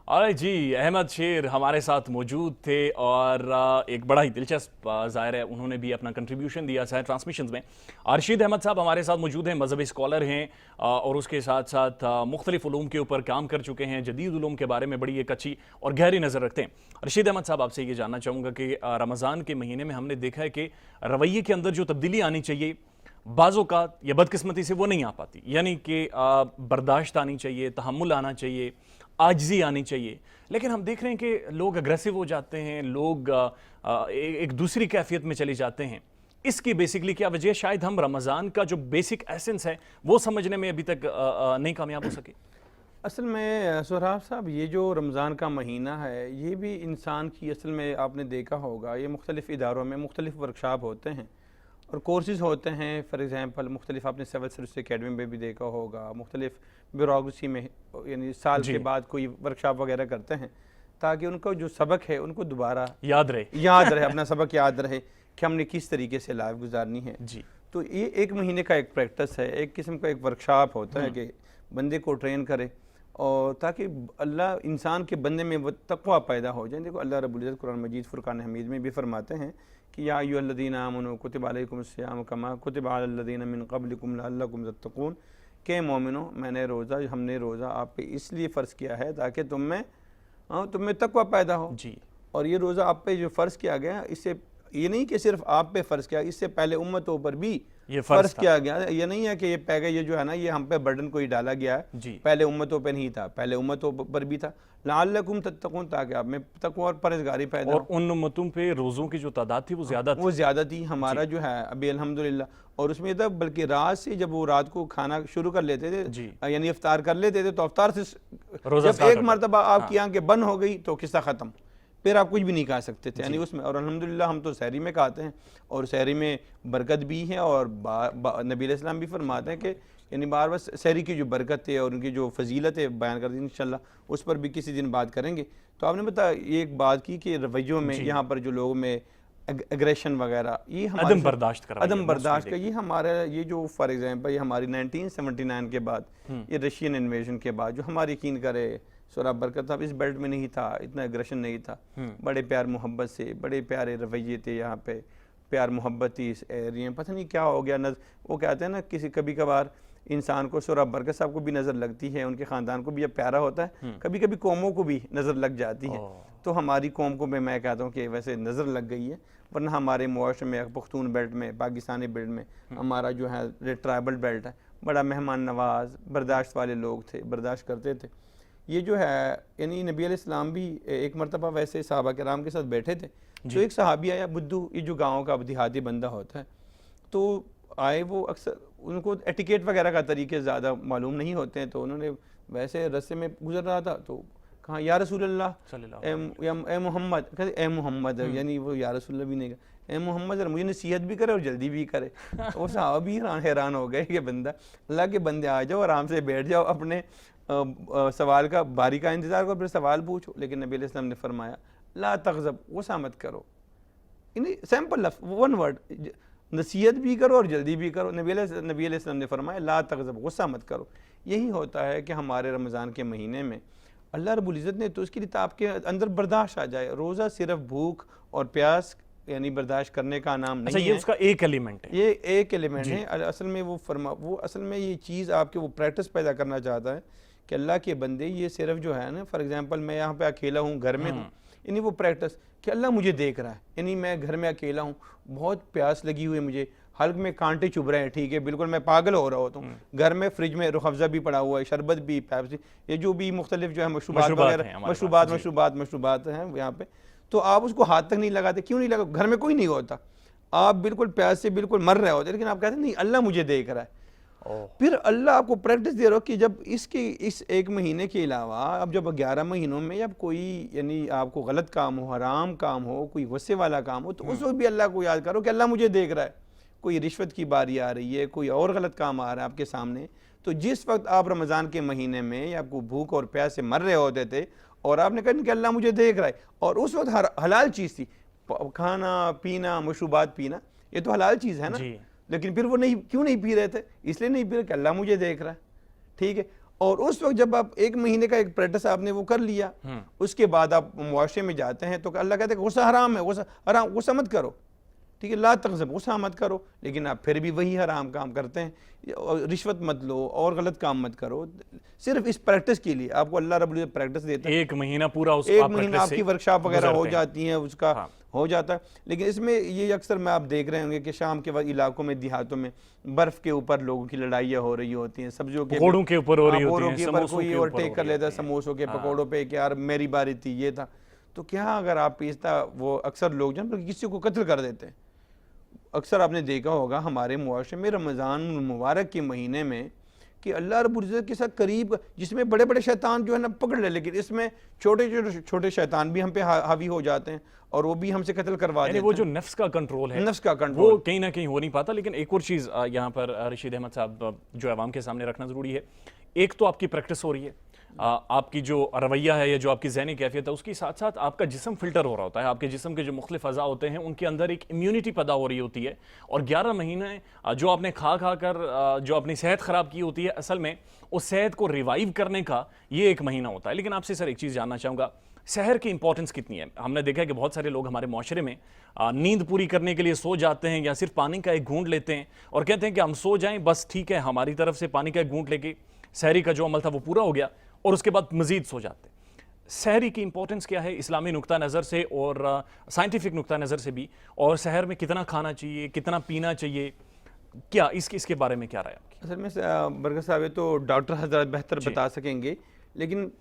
अरे जी, अहमद शेर हमारे साथ मौजूद थे और एक बड़ा ही दिलचस्प ज़ाहिर है उन्होंने भी अपना कंट्रीब्यूशन दिया है ट्रांसमिशंस में। रशीद अहमद साहब हमारे साथ मौजूद हैं, मजहबी स्कॉलर हैं और उसके साथ साथ मुख्तलिफ उलूम के ऊपर काम कर चुके हैं, जदीद उलूम के बारे में बड़ी एक अच्छी और गहरी नज़र रखते हैं। रशीद अहमद साहब, आपसे ये जानना चाहूँगा कि रमज़ान के महीने में हमने देखा है कि रवैये के अंदर जो तब्दीली आनी चाहिए बाज़ों का या बदकिस्मती से वो नहीं आ पाती, यानी कि बर्दाश्त आनी चाहिए, तहम्मुल आना चाहिए, आजिज़ी आनी चाहिए। लेकिन हम देख रहे हैं कि लोग अग्रेसिव हो जाते हैं, लोग एक दूसरी कैफियत में चले जाते हैं। इसकी बेसिकली क्या वजह? शायद हम रमज़ान का जो बेसिक एसेंस है वो समझने में अभी तक नहीं कामयाब हो सके। असल में सोहराब साहब, ये जो रमज़ान का महीना है ये भी इंसान की, असल में आपने देखा होगा ये मुख्तलिफ़ इदारों में मुख्तलिफ़ वर्कशॉप होते हैं और कोर्सेज़ होते हैं। फ़ॉर एग्ज़ाम्पल मुख्तलिफ़ आपने सिविल सर्विस अकेडमी में भी देखा होगा, मुख्तलिफ़ ब्यूरोक्रेसी में यानी साल के बाद कोई वर्कशॉप वगैरह करते हैं ताकि उनको जो सबक है उनको दोबारा याद रहे अपना सबक याद रहे कि हमने किस तरीके से लाइफ गुजारनी है जी। तो ये 1 महीने का एक प्रैक्टिस है, एक किस्म का एक वर्कशॉप होता है कि बंदे को ट्रेन करे और ताकि अल्लाह इंसान के बंदे में वो तक़वा पैदा हो जाए। देखो अल्लाह रब्बुल इज़्ज़त कुरान मजीद फुरकान हमीद में भी फरमाते हैं कि या अय्युहल्लज़ीना आमनू कुतिबा अलैकुमुस्सियाम कमा कुतिबा अलल्लज़ीना मिन क़ब्लिकुम लअल्लकुम तत्तक़ून, के मोमिनो हमने रोज़ा आप पे इसलिए फ़र्ज़ किया है ताकि तुम में तक़वा पैदा हो जी। और ये रोज़ा आप पे जो फ़र्ज़ किया गया इससे ये नहीं कि सिर्फ आप पे फ़र्ज़ किया, इससे पहले उम्मतों पर भी ये फ़र्ज़ किया गया। ये नहीं है कि ये पैगा ये जो है ना, ये हम पे बर्डन कोई डाला गया है, जी। पहले उम्मतों पे नहीं था, पहले उम्मतों पर भी था। लअल्लकुम तत्तकून, ताकि आप में तक़वा और परहेज़गारी पैदा और हो। उन उम्मतों पे रोज़ों की जो तादाद थी वो ज़्यादा थी। वो ज़्यादा थी, हमारा जो है अभी अल्हम्दुलिल्लाह। और उसमें था बल्कि रात से जब वो रात को खाना शुरू कर लेते जी। थे, यानी इफ्तार कर लेते थे, तो इफ्तार से रोज़ा जब स्टार्ट एक हो गया। मरतबा आपकी आंखें बंद हो गई तो किस्सा ख़त्म, फिर आप कुछ भी नहीं खा सकते थे, यानी उसमें। और अल्हम्दुलिल्लाह हम तो सहरी में खाते हैं, और सहरी में बरकत भी है, और नबी अलैहि सलाम भी फरमाते हैं कि यानी बार बार सहरी की जो बरकत है और उनकी जो फजीलत है बयान कर दी, इंशाल्लाह उस पर भी किसी दिन बात करेंगे। तो आपने बताया ये एक बात की कि रवैयों में यहाँ पर जो लोगों में एग्रेशन वगैरह, ये हमारे अदम बर्दाश्त कर रही है अदम बर्दाश्त का, mostly ये हमारा ये जो फॉर एग्जांपल ये हमारी 1979 के बाद, ये रशियन इन्वेजन के बाद जो हमारी यकीन करे सोरा बरकत साहब इस बेल्ट में नहीं था, इतना एग्रेशन नहीं था, बड़े प्यार मोहब्बत से बड़े प्यारे रवैये थे यहाँ पे, प्यार मोहब्बत थी इस एरिया में। पता नहीं क्या हो गया, वो कहते हैं ना किसी कभी कभार इंसान को सोरा बरकत साहब को भी नज़र लगती है, उनके ख़ानदान को भी अब प्यारा होता है, कभी कभी कौमों को भी नज़र लग जाती है। तो हमारी कौम को मैं कहता हूँ कि वैसे नज़र लग गई है, वरना हमारे मुआशरे में पख्तून बेल्ट में, पाकिस्तानी बेल्ट में हमारा जो है ट्राइबल बेल्ट है, बड़ा मेहमान नवाज बर्दाश्त वाले लोग थे, बर्दाश्त करते थे। ये जो है यानी नबी अलैहिस्सलाम भी एक मरतबा वैसे सहाबा किराम के साथ बैठे थे, तो एक सहाबी आया, बुद्धू, ये जो गाँव का देहाती बंदा होता है, तो आए। वो अक्सर उनको एटिकेट वगैरह का तरीके ज़्यादा मालूम नहीं होते हैं, तो उन्होंने वैसे रस्ते में गुजर रहा था तो कहा या रसूल अल्लाह, ए मोहम्मद, कहते ए मोहम्मद, यानी वो या रसूल अल्लाह भी नहीं कहा, ए मोहम्मद मुझे नसीहत भी करे और जल्दी भी करे। वो साहब भी हैरान हो गए कि बंदा, अल्लाह के बंदे आ जाओ, आराम से बैठ जाओ, अपने सवाल का बारी का इंतज़ार करो, फिर सवाल पूछो। लेकिन नबी अलैहि सलाम ने फरमाया ला तग़ज़ब, गुस्सा मत करो। सिंपल लफ्ज़, वन वर्ड, नसीहत भी करो और जल्दी भी करो। नबी अलैहि सलाम ने फरमाया ला तग़ज़ब, गुस्सा मत करो। यही होता है कि हमारे रमज़ान के महीने में अल्लाह रब्बुल इज़्ज़त ने तो इसके लिए आपके अंदर बर्दाश्त आ जाए। रोज़ा सिर्फ भूख और प्यास यानी बर्दाश्त करने का नाम नहीं है। ये उसका एक एलिमेंट है, ये एक एलिमेंट है। असल में वो असल में ये चीज़ आपके वो प्रैक्टिस पैदा करना चाहता है कि अल्लाह के बंदे ये सिर्फ जो है ना, फॉर एग्जांपल मैं यहाँ पे अकेला हूँ, घर में हूँ, यानी वो प्रैक्टिस कि अल्लाह मुझे देख रहा है, यानी मैं घर में अकेला हूँ, बहुत प्यास लगी हुई है मुझे, हल्क में कांटे चुभ रहे हैं, ठीक है, बिल्कुल मैं पागल हो रहा होता हूँ, घर में फ्रिज में रुख अफ़ज़ा भी पड़ा हुआ है, शरबत भी, पेप्सी, ये जो भी मुख्तलिफ जो है मशरूबात वगैरह, मशरूबात हैं यहाँ पे, तो आप उसको हाथ तक नहीं लगाते। क्यों नहीं लगा? घर में कोई नहीं होता, आप बिल्कुल प्यास से बिल्कुल मर रहे होते, लेकिन आप कहते नहीं अल्लाह मुझे देख रहा है। फिर अल्लाह आपको प्रैक्टिस दे रहा हो कि जब इस एक महीने के अलावा अब जब 11 महीनों में जब कोई यानी आपको गलत काम हो, हराम काम हो, कोई गुस्से वाला काम हो, तो उस वक्त भी अल्लाह को याद करो कि अल्लाह मुझे देख रहा है। कोई रिश्वत की बारी आ रही है, कोई और गलत काम आ रहा है आपके सामने, तो जिस वक्त आप रमज़ान के महीने में आपको भूख और प्यास से मर रहे होते थे और आपने कहा कि अल्लाह मुझे देख रहा है, और उस वक्त हलाल चीज़ थी, खाना पीना, मशरूबात पीना, ये तो हलाल चीज़ है ना, लेकिन फिर वो क्यों नहीं पी रहे थे? इसलिए नहीं पी रहे कि अल्लाह मुझे देख रहा है, ठीक है। और उस वक्त जब आप एक महीने का एक प्रैक्टिस आपने वो कर लिया, उसके बाद आप मुआशरे में जाते हैं तो अल्लाह कहते हैं गुस्सा हराम है, गुस्सा मत करो, ठीक है, ला तग़ज़ब, गुस्सा मत करो, लेकिन आप फिर भी वही हराम काम करते हैं, रिश्वत मत लो और गलत काम मत करो। सिर्फ इस प्रैक्टिस के लिए आपको अल्लाह रब्बुल इज़्ज़त प्रैक्टिस देता है। एक महीना पूरा एक महीना आपकी वर्कशॉप वगैरह हो जाती है, उसका हो जाता है। लेकिन इसमें ये अक्सर में आप देख रहे होंगे कि शाम के वक्त इलाकों में, देहातों में बर्फ़ के ऊपर लोगों की लड़ाइयाँ हो रही होती हैं, सब्जियों के पकौड़ों के ऊपर हो रही होती हैं, कोई ओवरटेक कर लेता है समोसों के पकौड़ों पे कि यार मेरी बारी थी, ये था। तो क्या अगर आप पीसता, वो अक्सर लोग जो किसी को कत्ल कर देते हैं। अक्सर आपने देखा होगा हमारे मुआशरे में रमज़ान मुबारक के महीने में कि अल्लाह रब्बुल इज़्ज़त के साथ करीब, जिसमें बड़े बड़े शैतान जो है ना पकड़ ले, लेकिन इसमें छोटे छोटे शैतान भी हम पे हावी हो जाते हैं और वो भी हमसे कत्ल करवा देते हैं। वो जो नफ्स का कंट्रोल है, नफ्स का कंट्रोल, वो कहीं ना कहीं हो नहीं पाता। लेकिन एक और चीज़ यहाँ पर रशीद अहमद साहब जो अवाम के सामने रखना ज़रूरी है, एक तो आपकी प्रैक्टिस हो रही है, आपकी जो रवैया है या जो आपकी ज़हनी कैफियत है, उसके साथ साथ आपका जिस्म फ़िल्टर हो रहा होता है, आपके जिस्म के जो मुख्तलिफ अज़ा होते हैं उनके अंदर एक इम्यूनिटी पैदा हो रही होती है। और 11 महीने जो आपने खा कर जो अपनी सेहत ख़राब की होती है, असल में उस सेहत को रिवाइव करने का ये एक महीना होता है। लेकिन आपसे सर एक चीज़ जानना चाहूँगा, सहर की इंपॉर्टेंस कितनी है? हमने देखा है कि बहुत सारे लोग हमारे माशरे में नींद पूरी करने के लिए सो जाते हैं या सिर्फ पानी का एक घूंट लेते हैं और कहते हैं कि हम सो जाएं, बस ठीक है, हमारी तरफ से पानी का एक घूंट लेके सहरी का जो अमल था वो पूरा हो गया, और उसके बाद मजीद सो जाते हैं। सहरी की इंपॉर्टेंस क्या है इस्लामी नुक्ता नज़र से और साइंटिफिक नुक्ता नज़र से भी, और सहर में कितना खाना चाहिए, कितना पीना चाहिए, क्या इसके बारे में क्या राय आपकी? असल में बरकत साहब, ये तो डॉक्टर हजरात बेहतर बता सकेंगे, लेकिन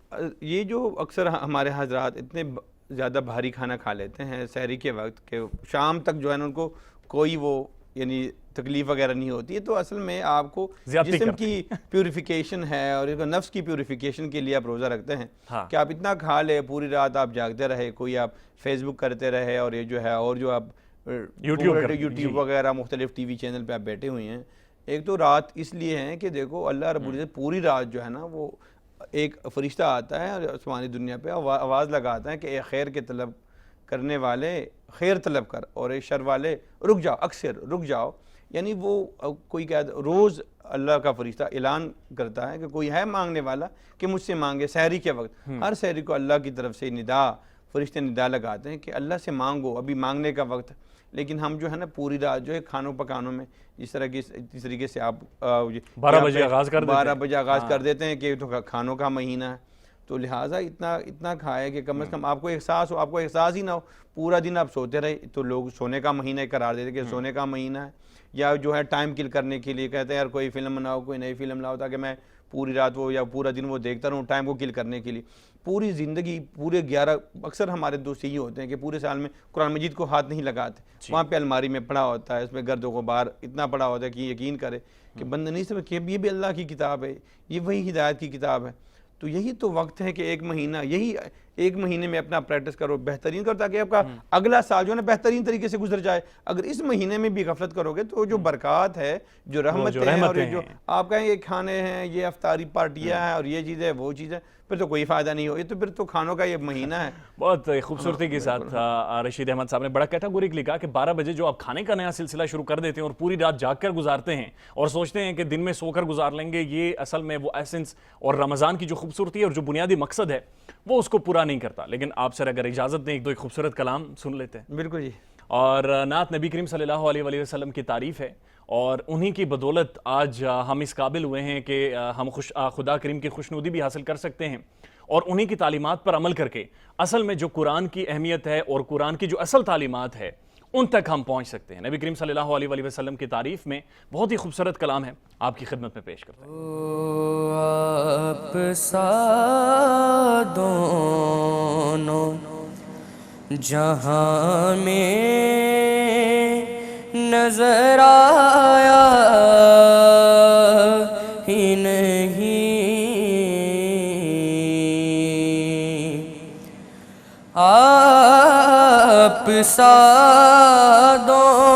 ये जो अक्सर हमारे हजरात इतने ज़्यादा भारी खाना खा लेते हैं सहरी के वक्त के शाम तक जो है ना उनको कोई वो यानी तकलीफ़ वगैरह नहीं होती है, तो असल में आपको जिस्म की प्यूरिफिकेशन है और इसको नफ्स की प्यूरिफिकेशन के लिए आप रोज़ा रखते हैं। हाँ। कि आप इतना खा ले, पूरी रात आप जागते रहे, कोई आप फेसबुक करते रहे और ये जो है और जो आप यूट्यूब वगैरह मुख्तलिफ टीवी चैनल पे आप बैठे हुए हैं। एक तो रात इसलिए हैं कि देखो अल्लाह रब्बुल इज़्ज़त पूरी रात जो है ना वो एक फरिश्ता आता है और आसमानी दुनिया पे आवाज़ लगाता है कि ए खैर के तलब करने वाले खैर तलब कर और ए शर वाले रुक जाओ, अक्सर रुक जाओ। यानी वो कोई क्या रोज़ अल्लाह का फरिश्ता ऐलान करता है कि कोई है मांगने वाला कि मुझसे मांगे। सहरी के वक्त हर सहरी को अल्लाह की तरफ से निदा, फरिश्ते निदा लगाते हैं कि अल्लाह से मांगो, अभी मांगने का वक्त। लेकिन हम जो है ना पूरी रात जो है खानों पकानों में इस तरीके से आप 12 बजे आगाज़ कर देते हैं कि तो खानों का महीना है, तो लिहाजा इतना खाए कि कम से कम आपको एहसास हो। आपको एहसास ही ना हो, पूरा दिन आप सोते रहे, तो लोग सोने का महीना करार देते कि सोने का महीना है। या जो है टाइम किल करने के लिए कहते हैं यार कोई फिल्म बनाओ, कोई नई फिल्म लाओ ताकि मैं पूरी रात वो या पूरा दिन वो देखता रहूँ, टाइम को किल करने के लिए। पूरी ज़िंदगी पूरे 11 अक्सर हमारे दोस्त यही होते हैं कि पूरे साल में कुरान मजीद को हाथ नहीं लगाते, वहाँ पे अलमारी में पड़ा होता है, इसमें गर्दों को बार इतना पड़ा होता है कि यकीन करे कि बंदा नहीं समझ कि ये भी अल्लाह की किताब है, ये वही हिदायत की किताब है। तो यही तो वक्त है कि एक महीना, यही एक महीने में अपना प्रैक्टिस करो, बेहतरीन करो ताकि आपका अगला साल जो है ना बेहतरीन तरीके से गुजर जाए। अगर इस महीने में भी गफलत करोगे तो जो बरकत है, जो रहमत है और जो आपका ये खाने हैं, ये अफ्तारी पार्टियां हैं और ये चीज़ है वो चीज़ है, फिर तो कोई फ़ायदा नहीं हो। ये तो फिर तो खानों का ये महीना है। बहुत खूबसूरती के साथ रशीद अहमद साहब ने बड़ा कैटेगोरिकली कहा कि 12 बजे जो आप खाने का नया सिलसिला शुरू कर देते हैं और पूरी रात जाग कर गुजारते हैं और सोचते हैं कि दिन में सोकर गुजार लेंगे, ये असल में वो एसेंस और रमज़ान की जो खूबसूरती है और जो बुनियादी मकसद है वो उसको पूरा नहीं करता। लेकिन आप सर अगर इजाज़त दें, एक दो खूबसूरत कलाम सुन लेते हैं। बिल्कुल जी। और नात नबी करीम सल्लल्लाहु अलैहि वसल्लम की तारीफ़ है और उन्हीं की बदौलत आज हम इस काबिल हुए हैं कि हम खुदा करीम की खुशनुदी भी हासिल कर सकते हैं और उन्हीं की तालीमात पर अमल करके असल में जो कुरान की अहमियत है और कुरान की जो असल तालीमात है उन तक हम पहुंच सकते हैं। नबी करीम सल्लल्लाहु अलैहि वसल्लम की तारीफ़ में बहुत ही खूबसूरत कलाम है, आपकी खिदमत में पेश करते हैं। आप सा दोनों जहां में नजर आया ही नहीं, आप सा दोनों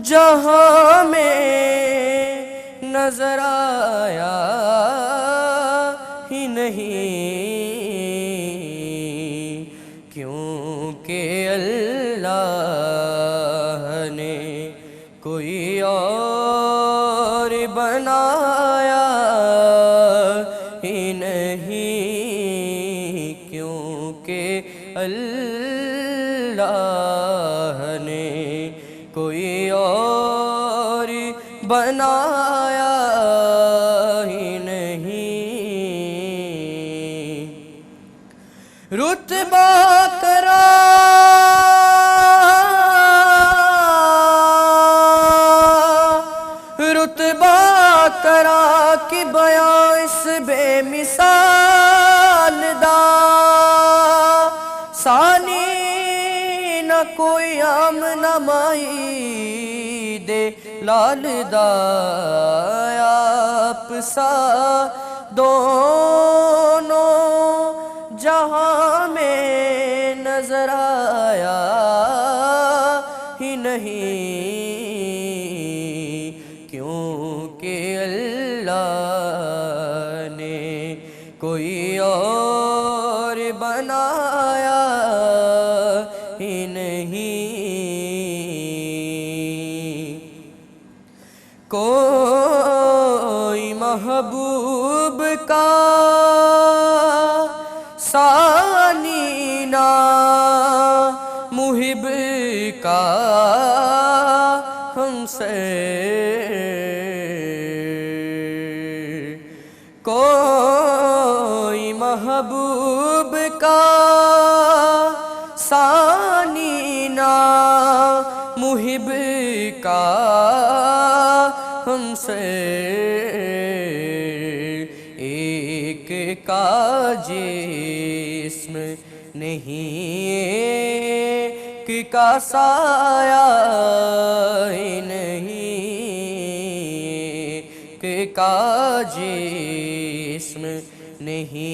जहां में नजर आया ही नहीं, क्योंकि अल्लाह ने कोई और बनाया ही नहीं, क्योंकि अल्लाह ने कोई और बनाया ही नहीं। रुतबा करा कि बयां इस बेमिसाल दा, सानी न कोई आम न माई दे लाल दा, आप सा दोनों जहां में नजर आया ही नहीं, क्योंकि अल्लाह ने कोई और बनाया ही नहीं। कोई महबूब का सानी ना मुहिब का हमसे ना मुहिब का हमसे एक का जिस्म नहीं, एक का साया नहीं, एक का जिस्म नहीं,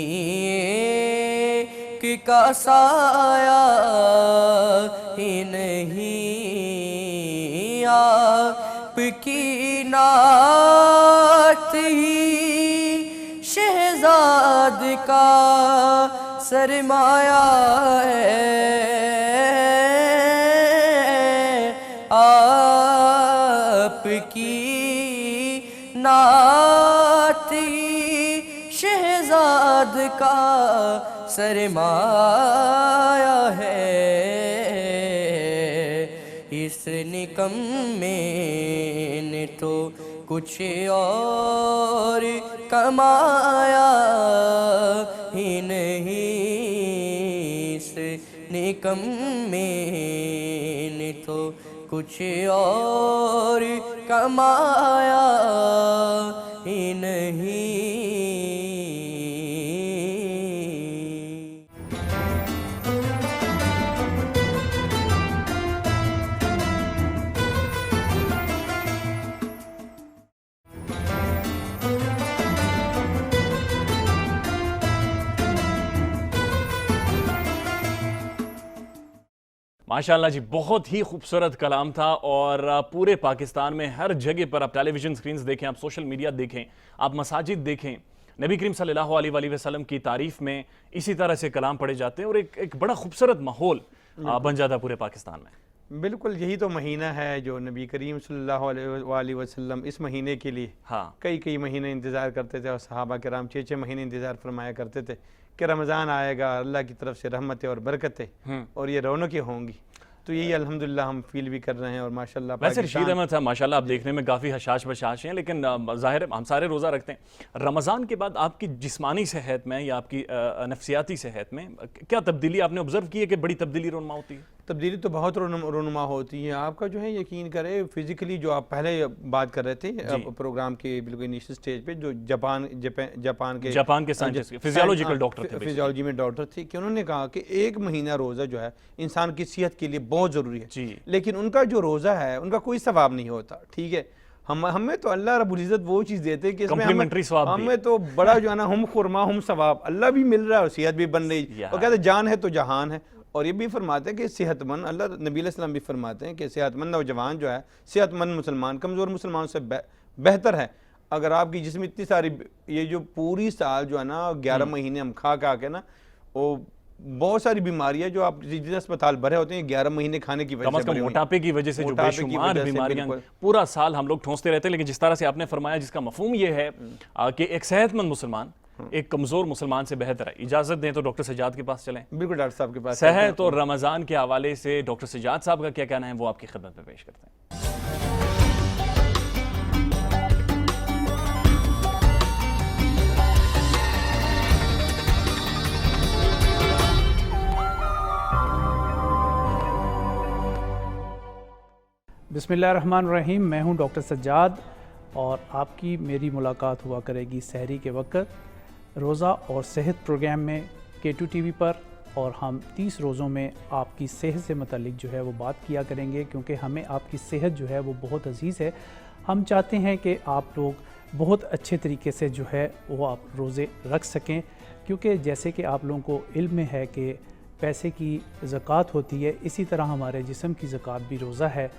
एक का साया ही नहीं। आपकी नात ही शहजाद का सरमाया है, आपकी नात ही शहजाद का सरमाया है। इस निकम्मे ने तो कुछ और कमाया ही नहीं, इस निकम्मे ने तो कुछ और कमाया ही नहीं। माशाल्लाह जी, बहुत ही खूबसूरत कलाम था। और पूरे पाकिस्तान में हर जगह पर आप टेलीविज़न स्क्रीन्स देखें, आप सोशल मीडिया देखें, आप मसाजिद देखें, नबी करीम सल्लल्लाहु अलैहि वसल्लम की तारीफ़ में इसी तरह से कलाम पढ़े जाते हैं और एक बड़ा खूबसूरत माहौल बन जाता है पूरे पाकिस्तान में। बिल्कुल, यही तो महीना है जो नबी करीम सल्लल्लाहु अलैहि वसल्लम इस महीने के लिए कई महीने इंतज़ार करते थे और सहाबा किराम 6 महीने इंतज़ार फरमाया करते थे कि रमज़ान आएगा, अल्लाह की तरफ से रहमतें और बरकतें और ये रौनकें होंगी। तो यही अल्हम्दुलिल्लाह हम फील भी कर रहे हैं। और माशाल्लाह वैसे रशीद अहमद साहब माशाल्लाह आप देखने में काफ़ी हशाश बशाश हैं, लेकिन ज़ाहिर है हम सारे रोज़ा रखते हैं। रमज़ान के बाद आपकी जिस्मानी सेहत में या आपकी नफ्सियाती सेहत में क्या तब्दीली आपने ऑब्ज़र्व की है कि बड़ी तब्दीली रोनुमा होती है? तब्दीली तो बहुत रोनुमा होती है। आपका जो है यकीन करें फिज़िकली जो आप पहले बात कर रहे थे प्रोग्राम के बिल्कुल इनिशियल स्टेज पे, जो जापान के साइंटिस्ट फिजियोलॉजिकल डॉक्टर थे, फिजियोलॉजी में डॉक्टर थे, कि उन्होंने कहा कि 1 महीना रोज़ा जो है इंसान की सेहत के लिए बहुत ज़रूरी है। लेकिन उनका जो रोज़ा है उनका कोई सवाब नहीं होता। ठीक है, हमें तो अल्लाह रब्बुल इज़्ज़त वो चीज़ देते कि इसमें हमें तो बड़ा जो है ना हम खुरमा हम सवाब अल्लाह भी मिल रहा है और सेहत भी बन रही। और कहते जान है तो जहान है। और ये भी फरमाते हैं कि सेहतमंद, अल्लाह नबी अलैहि सलाम भी फरमाते हैं कि सेहतमंद नौजवान जो है सेहतमंद मुसलमान कमज़ोर मुसलमान से बेहतर है। अगर आपकी जिसमें इतनी सारी ये जो पूरी साल जो है ना 11 महीने हम खा के ना, वो बहुत सारी बीमारियां जो आप जितने अस्पताल भरे होते हैं 11 महीने खाने की वजह से, मोटापे की वजह से जो बेशुमार बीमारियां पूरा साल हम लोग ठोंसते रहते हैं। लेकिन जिस तरह से आपने फरमाया, जिसका मफहूम ये है कि एक सेहतमंद मुसलमान एक कमजोर मुसलमान से बेहतर है। इजाजत दें तो डॉक्टर सज्जाद के पास चलें। बिल्कुल, डॉक्टर साहब के पास। सेहत और रमज़ान के हवाले से डॉक्टर सज्जाद साहब का क्या कहना है वो आपकी खिदमत में पेश करते हैं। बिस्मिल्लाहिर्रहमानिर्रहीम। मैं हूं डॉक्टर सज्जाद और आपकी मेरी मुलाकात हुआ करेगी सहरी के वक्त रोज़ा और सेहत प्रोग्राम में K2 TV पर। और हम 30 रोज़ों में आपकी सेहत से मुतालिक जो है वो बात किया करेंगे, क्योंकि हमें आपकी सेहत जो है वो बहुत अजीज़ है। हम चाहते हैं कि आप लोग बहुत अच्छे तरीके से जो है वो आप रोज़े रख सकें, क्योंकि जैसे कि आप लोगों को इल्म में है कि पैसे की ज़कात होती है, इसी तरह हमारे जिस्म की ज़कात भी रोज़ा है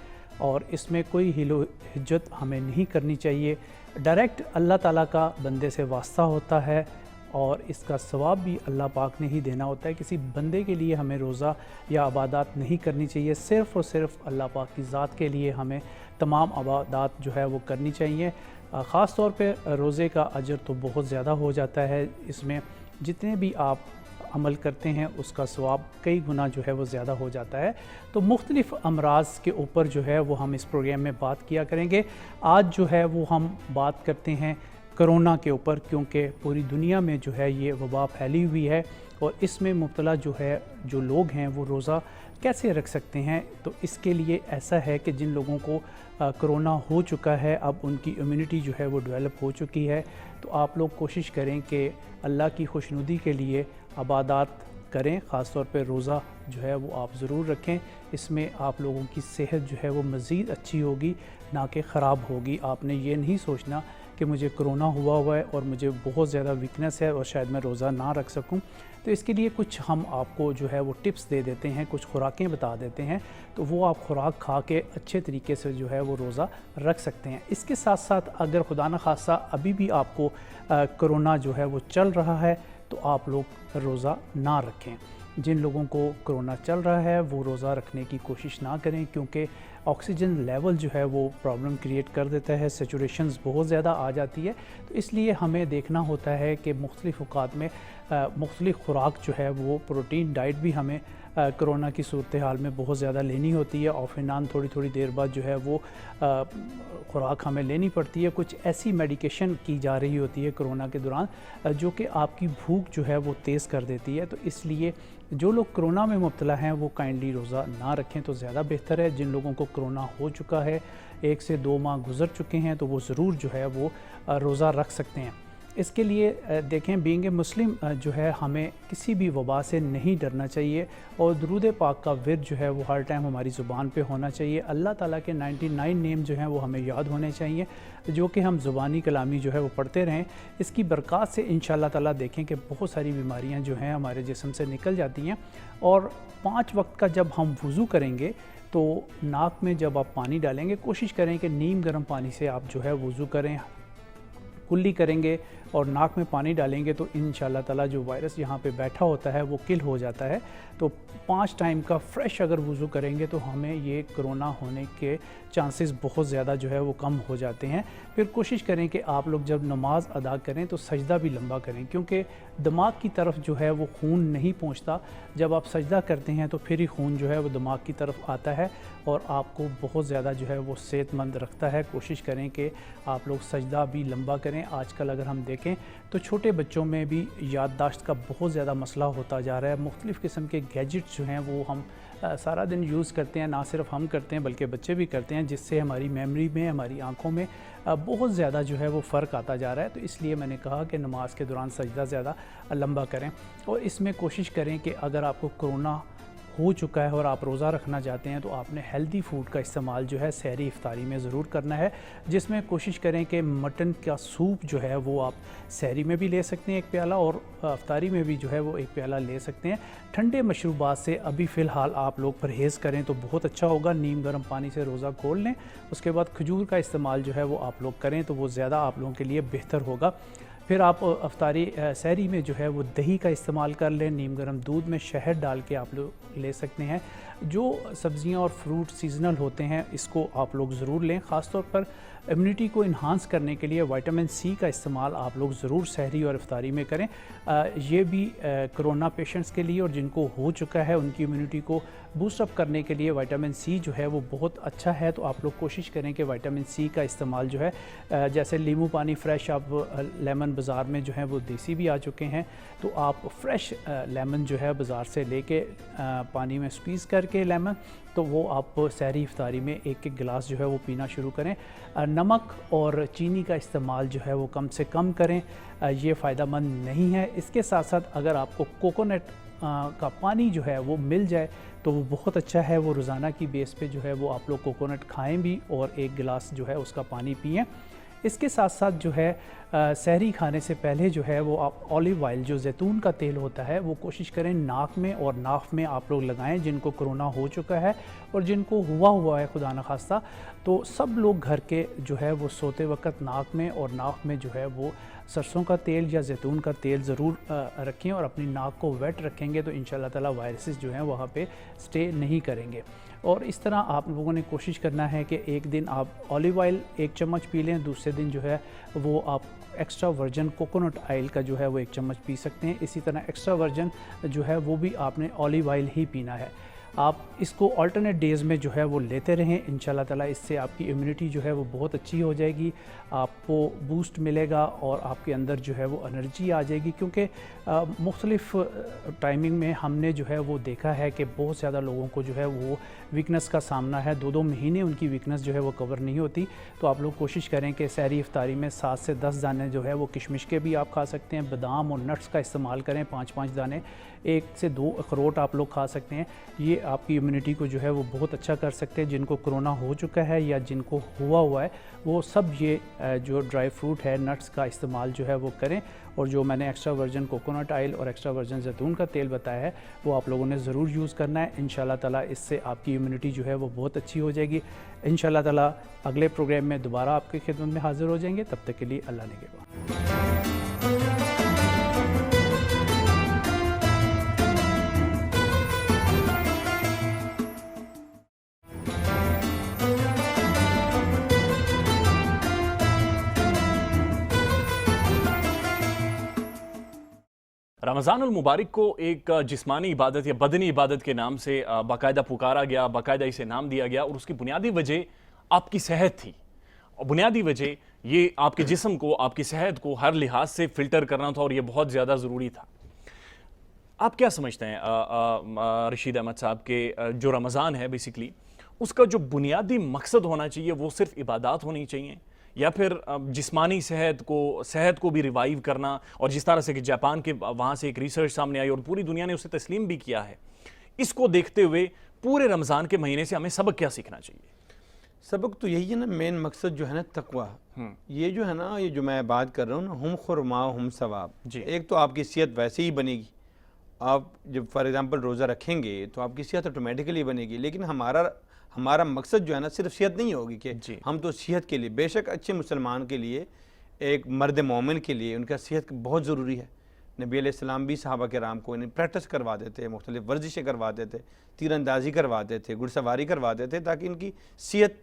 और इसमें कोई हिलो हिज्जत हमें नहीं करनी चाहिए। डायरेक्ट अल्लाह ताला का बंदे से वास्ता होता है और इसका सवाब भी अल्लाह पाक ने ही देना होता है। किसी बंदे के लिए हमें रोज़ा या इबादत नहीं करनी चाहिए, सिर्फ़ और सिर्फ अल्लाह पाक की ज़ात के लिए हमें तमाम इबादत जो है वो करनी चाहिए। ख़ास तौर पे रोज़े का अजर तो बहुत ज़्यादा हो जाता है। इसमें जितने भी आप अमल करते हैं उसका सवाब कई गुना जो है वो ज़्यादा हो जाता है। तो मुख्तलिफ़ अमराज़ के ऊपर जो है वो हम इस प्रोग्राम में बात किया करेंगे। आज जो है वो हम बात करते हैं कोरोना के ऊपर, क्योंकि पूरी दुनिया में जो है ये वबा फैली हुई है और इसमें मुब्तला जो लोग हैं वो रोज़ा कैसे रख सकते हैं। तो इसके लिए ऐसा है कि जिन लोगों को कोरोना हो चुका है, अब उनकी इम्यूनिटी जो है वो डेवलप हो चुकी है, तो आप लोग कोशिश करें कि अल्लाह की खुशनुदी के लिए इबादत करें। ख़ास तौर पे रोज़ा जो है वो आप ज़रूर रखें। इसमें आप लोगों की सेहत जो है वो मज़ीद अच्छी होगी, ना कि ख़राब होगी। आपने ये नहीं सोचना कि मुझे कोरोना हुआ है और मुझे बहुत ज़्यादा वीकनेस है और शायद मैं रोज़ा ना रख सकूं। तो इसके लिए कुछ हम आपको जो है वो टिप्स दे देते हैं, कुछ खुराकें बता देते हैं, तो वो आप खुराक खा के अच्छे तरीके से जो है वो रोज़ा रख सकते हैं। इसके साथ साथ अगर खुदा न खासा अभी भी आपको कोरोना जो है वो चल रहा है, तो आप लोग रोज़ा ना रखें। जिन लोगों को कोरोना चल रहा है वो रोज़ा रखने की कोशिश ना करें, क्योंकि ऑक्सीजन लेवल जो है वो प्रॉब्लम क्रिएट कर देता है, सैचुरेशंस बहुत ज़्यादा आ जाती है। तो इसलिए हमें देखना होता है कि मुख्तलिफ़ औक़ात में मुख्तलिफ़ खुराक जो है वो प्रोटीन डाइट भी हमें कोरोना की सूरत हाल में बहुत ज़्यादा लेनी होती है। ऑफ एंड ऑन थोड़ी देर बाद जो है वो खुराक हमें लेनी पड़ती है। कुछ ऐसी मेडिकेशन की जा रही होती है कोरोना के दौरान जो कि आपकी भूख जो है वो तेज़ कर देती है। तो इसलिए जो लोग कोरोना में मुब्तला हैं वो काइंडली रोज़ा ना रखें तो ज़्यादा बेहतर है। जिन लोगों को कोरोना हो चुका है, 1 से 2 माह गुज़र चुके हैं, तो वो ज़रूर जो है वो रोज़ा रख सकते हैं। इसके लिए देखें, बीइंग ए मुस्लिम जो है हमें किसी भी वबा से नहीं डरना चाहिए और दुरूद पाक का विर्द जो है वो हर टाइम हमारी ज़ुबान पे होना चाहिए। अल्लाह ताला के 99 नेम जो हैं वो हमें याद होने चाहिए, जो कि हम ज़ुबानी कलामी जो है वो पढ़ते रहें। इसकी बरक़ात से इंशाअल्लाह ताला देखें कि बहुत सारी बीमारियां जो हैं हमारे जिस्म से निकल जाती हैं। और 5 वक्त का जब हम वज़ू करेंगे तो नाक में जब आप पानी डालेंगे, कोशिश करें कि नीम गर्म पानी से आप जो है वज़ू करें। कुल्ली करेंगे और नाक में पानी डालेंगे तो इंशाअल्लाह ताला जो वायरस यहाँ पे बैठा होता है वो किल हो जाता है। तो 5 टाइम का फ्रेश अगर वज़ू करेंगे तो हमें ये कोरोना होने के चांसेस बहुत ज़्यादा जो है वो कम हो जाते हैं। फिर कोशिश करें कि आप लोग जब नमाज अदा करें तो सजदा भी लंबा करें, क्योंकि दिमाग की तरफ जो है वो खून नहीं पहुँचता। जब आप सजदा करते हैं तो फिर ही खून जो है वो दिमाग की तरफ आता है और आपको बहुत ज़्यादा जो है वो सेहतमंद रखता है। कोशिश करें कि आप लोग सजदा भी लंबा करें। आजकल अगर हम देखें तो छोटे बच्चों में भी याददाश्त का बहुत ज़्यादा मसला होता जा रहा है। मुख्तलिफ़ किस्म के गैजेट्स जो हैं वो हम सारा दिन यूज़ करते हैं, ना सिर्फ हम करते हैं बल्कि बच्चे भी करते हैं, जिससे हमारी मेमोरी में, हमारी आँखों में बहुत ज़्यादा जो है वो फ़र्क आता जा रहा है। तो इसलिए मैंने कहा कि नमाज के दौरान सजदा ज़्यादा लंबा करें और इसमें कोशिश करें कि अगर आपको कोरोना हो चुका है और आप रोज़ा रखना चाहते हैं तो आपने हेल्दी फूड का इस्तेमाल जो है सहरी इफ्तारी में ज़रूर करना है, जिसमें कोशिश करें कि मटन का सूप जो है वो आप सहरी में भी ले सकते हैं 1 प्याला और इफ्तारी में भी जो है वो 1 प्याला ले सकते हैं। ठंडे मशरूबात से अभी फ़िलहाल आप लोग परहेज़ करें तो बहुत अच्छा होगा। नीम गर्म पानी से रोज़ा खोल लें, उसके बाद खजूर का इस्तेमाल जो है वो आप लोग करें तो वो ज़्यादा आप लोगों के लिए बेहतर होगा। फिर आप अफ्तारी सहरी में जो है वो दही का इस्तेमाल कर लें। नीम गर्म दूध में शहद डाल के आप लोग ले सकते हैं। जो सब्ज़ियां और फ्रूट सीजनल होते हैं इसको आप लोग ज़रूर लें। ख़ास तौर पर इम्यूनिटी को इन्हांस करने के लिए विटामिन सी का इस्तेमाल आप लोग ज़रूर सहरी और इफ्तारी में करें। ये भी कोरोना पेशेंट्स के लिए और जिनको हो चुका है उनकी इम्यूनिटी को बूस्ट अप करने के लिए विटामिन सी जो है वो बहुत अच्छा है। तो आप लोग कोशिश करें कि विटामिन सी का इस्तेमाल जो है, जैसे नींबू पानी फ्रेश, आप लेमन बाज़ार में जो है वो देसी भी आ चुके हैं, तो आप फ्रेश लेमन जो है बाज़ार से लेके पानी में स्क्वीज़ करके लेमन, तो वो आप सहरी इफ्तारी में 1-1 गिलास जो है वो पीना शुरू करें। नमक और चीनी का इस्तेमाल जो है वो कम से कम करें, ये फ़ायदेमंद नहीं है। इसके साथ साथ अगर आपको कोकोनट का पानी जो है वो मिल जाए तो वो बहुत अच्छा है। वो रोज़ाना की बेस पे जो है वो आप लोग कोकोनट खाएं भी और 1 गिलास जो है उसका पानी पिएं। इसके साथ साथ जो है सहरी खाने से पहले जो है वो आप ऑलिव ऑयल, जो जैतून का तेल होता है, वो कोशिश करें नाक में और नाफ में आप लोग लगाएं। जिनको कोरोना हो चुका है और जिनको हुआ है खुदा न खास्ता, तो सब लोग घर के जो है वो सोते वक्त नाक में और नाफ में जो है वो सरसों का तेल या जैतून का तेल ज़रूर रखें और अपनी नाक को वेट रखेंगे तो इंशाअल्लाह ताला वायरसेस जो हैं वहाँ पे स्टे नहीं करेंगे। और इस तरह आप लोगों ने कोशिश करना है कि एक दिन आप ऑलिव ऑयल 1 चम्मच पी लें, दूसरे दिन जो है वो आप एक्स्ट्रा वर्जन कोकोनट ऑयल का जो है वो 1 चम्मच पी सकते हैं। इसी तरह एक्स्ट्रा वर्जन जो है वो भी आपने ऑलिव ऑयल ही पीना है। आप इसको अल्टरनेट डेज़ में जो है वो लेते रहें। इंशाल्लाह ताला इससे आपकी इम्यूनिटी जो है वो बहुत अच्छी हो जाएगी, आपको बूस्ट मिलेगा और आपके अंदर जो है वो एनर्जी आ जाएगी। क्योंकि मुख्तलिफ़ टाइमिंग में हमने जो है वो देखा है कि बहुत ज़्यादा लोगों को जो है वो वीकनेस का सामना है, 2-2 महीने उनकी वीकनेस जो है वो कवर नहीं होती। तो आप लोग कोशिश करें कि सहरी इफ्तारी में 7 से 10 दाने जो है वो किशमिश के भी आप खा सकते हैं, बादाम और नट्स का इस्तेमाल करें 5-5 दाने, 1 से 2 अखरोट आप लोग खा सकते हैं। ये आपकी इम्यूनिटी को जो है वो बहुत अच्छा कर सकते हैं। जिनको कोरोना हो चुका है या जिनको हुआ है वो सब ये जो ड्राई फ्रूट है, नट्स का इस्तेमाल जो है वो करें। और जो मैंने एक्स्ट्रा वर्जन कोकोनट ऑयल और एक्स्ट्रा वर्जन जैतून का तेल बताया है वो आप लोगों ने ज़रूर यूज़ करना है। इंशाल्लाह ताला इससे आपकी इम्यूनिटी जो है वो बहुत अच्छी हो जाएगी। इंशाल्लाह ताला अगले प्रोग्राम में दोबारा आपकी खिदमत में हाज़िर हो जाएंगे। तब तक के लिए अल्लाह निगहबान। रमज़ानुल मुबारक को एक जिस्मानी इबादत या बदनी इबादत के नाम से बाकायदा पुकारा गया, बाकायदा इसे नाम दिया गया और उसकी बुनियादी वजह आपकी सेहत थी। और बुनियादी वजह ये आपके जिस्म को, आपकी सेहत को हर लिहाज से फ़िल्टर करना था और ये बहुत ज़्यादा ज़रूरी था। आप क्या समझते हैं रशीद अहमद साहब के जो रमज़ान है बेसिकली उसका जो बुनियादी मकसद होना चाहिए वो सिर्फ इबादत होनी चाहिए या फिर जिस्मानी सेहत को भी रिवाइव करना? और जिस तरह से कि जापान के वहाँ से एक रिसर्च सामने आई और पूरी दुनिया ने उसे तस्लीम भी किया है, इसको देखते हुए पूरे रमज़ान के महीने से हमें सबक क्या सीखना चाहिए? सबक तो यही है ना, मेन मकसद जो है ना तकवा। ये जो है ना, ये जो मैं बात कर रहा हूँ ना, हम खुरमा हम सवाब जी। एक तो आपकी सेहत वैसे ही बनेगी, आप जब फॉर एग्जांपल रोज़ा रखेंगे तो आपकी सेहत ऑटोमेटिकली बनेगी। लेकिन हमारा मकसद जो है ना सिर्फ सेहत नहीं होगी कि हम तो सेहत के लिए, बेशक अच्छे मुसलमान के लिए, एक मर्द मोमिन के लिए उनका सेहत बहुत ज़रूरी है। नबी अलैहिस्सलाम भी सहाबा कराम को इन्हें प्रैक्टिस करवा देते, मुख्तलिफ वर्जिशें करवा देते, तीरंदाजी करवा देते, घुड़सवारी करवा देते ताकि इनकी सेहत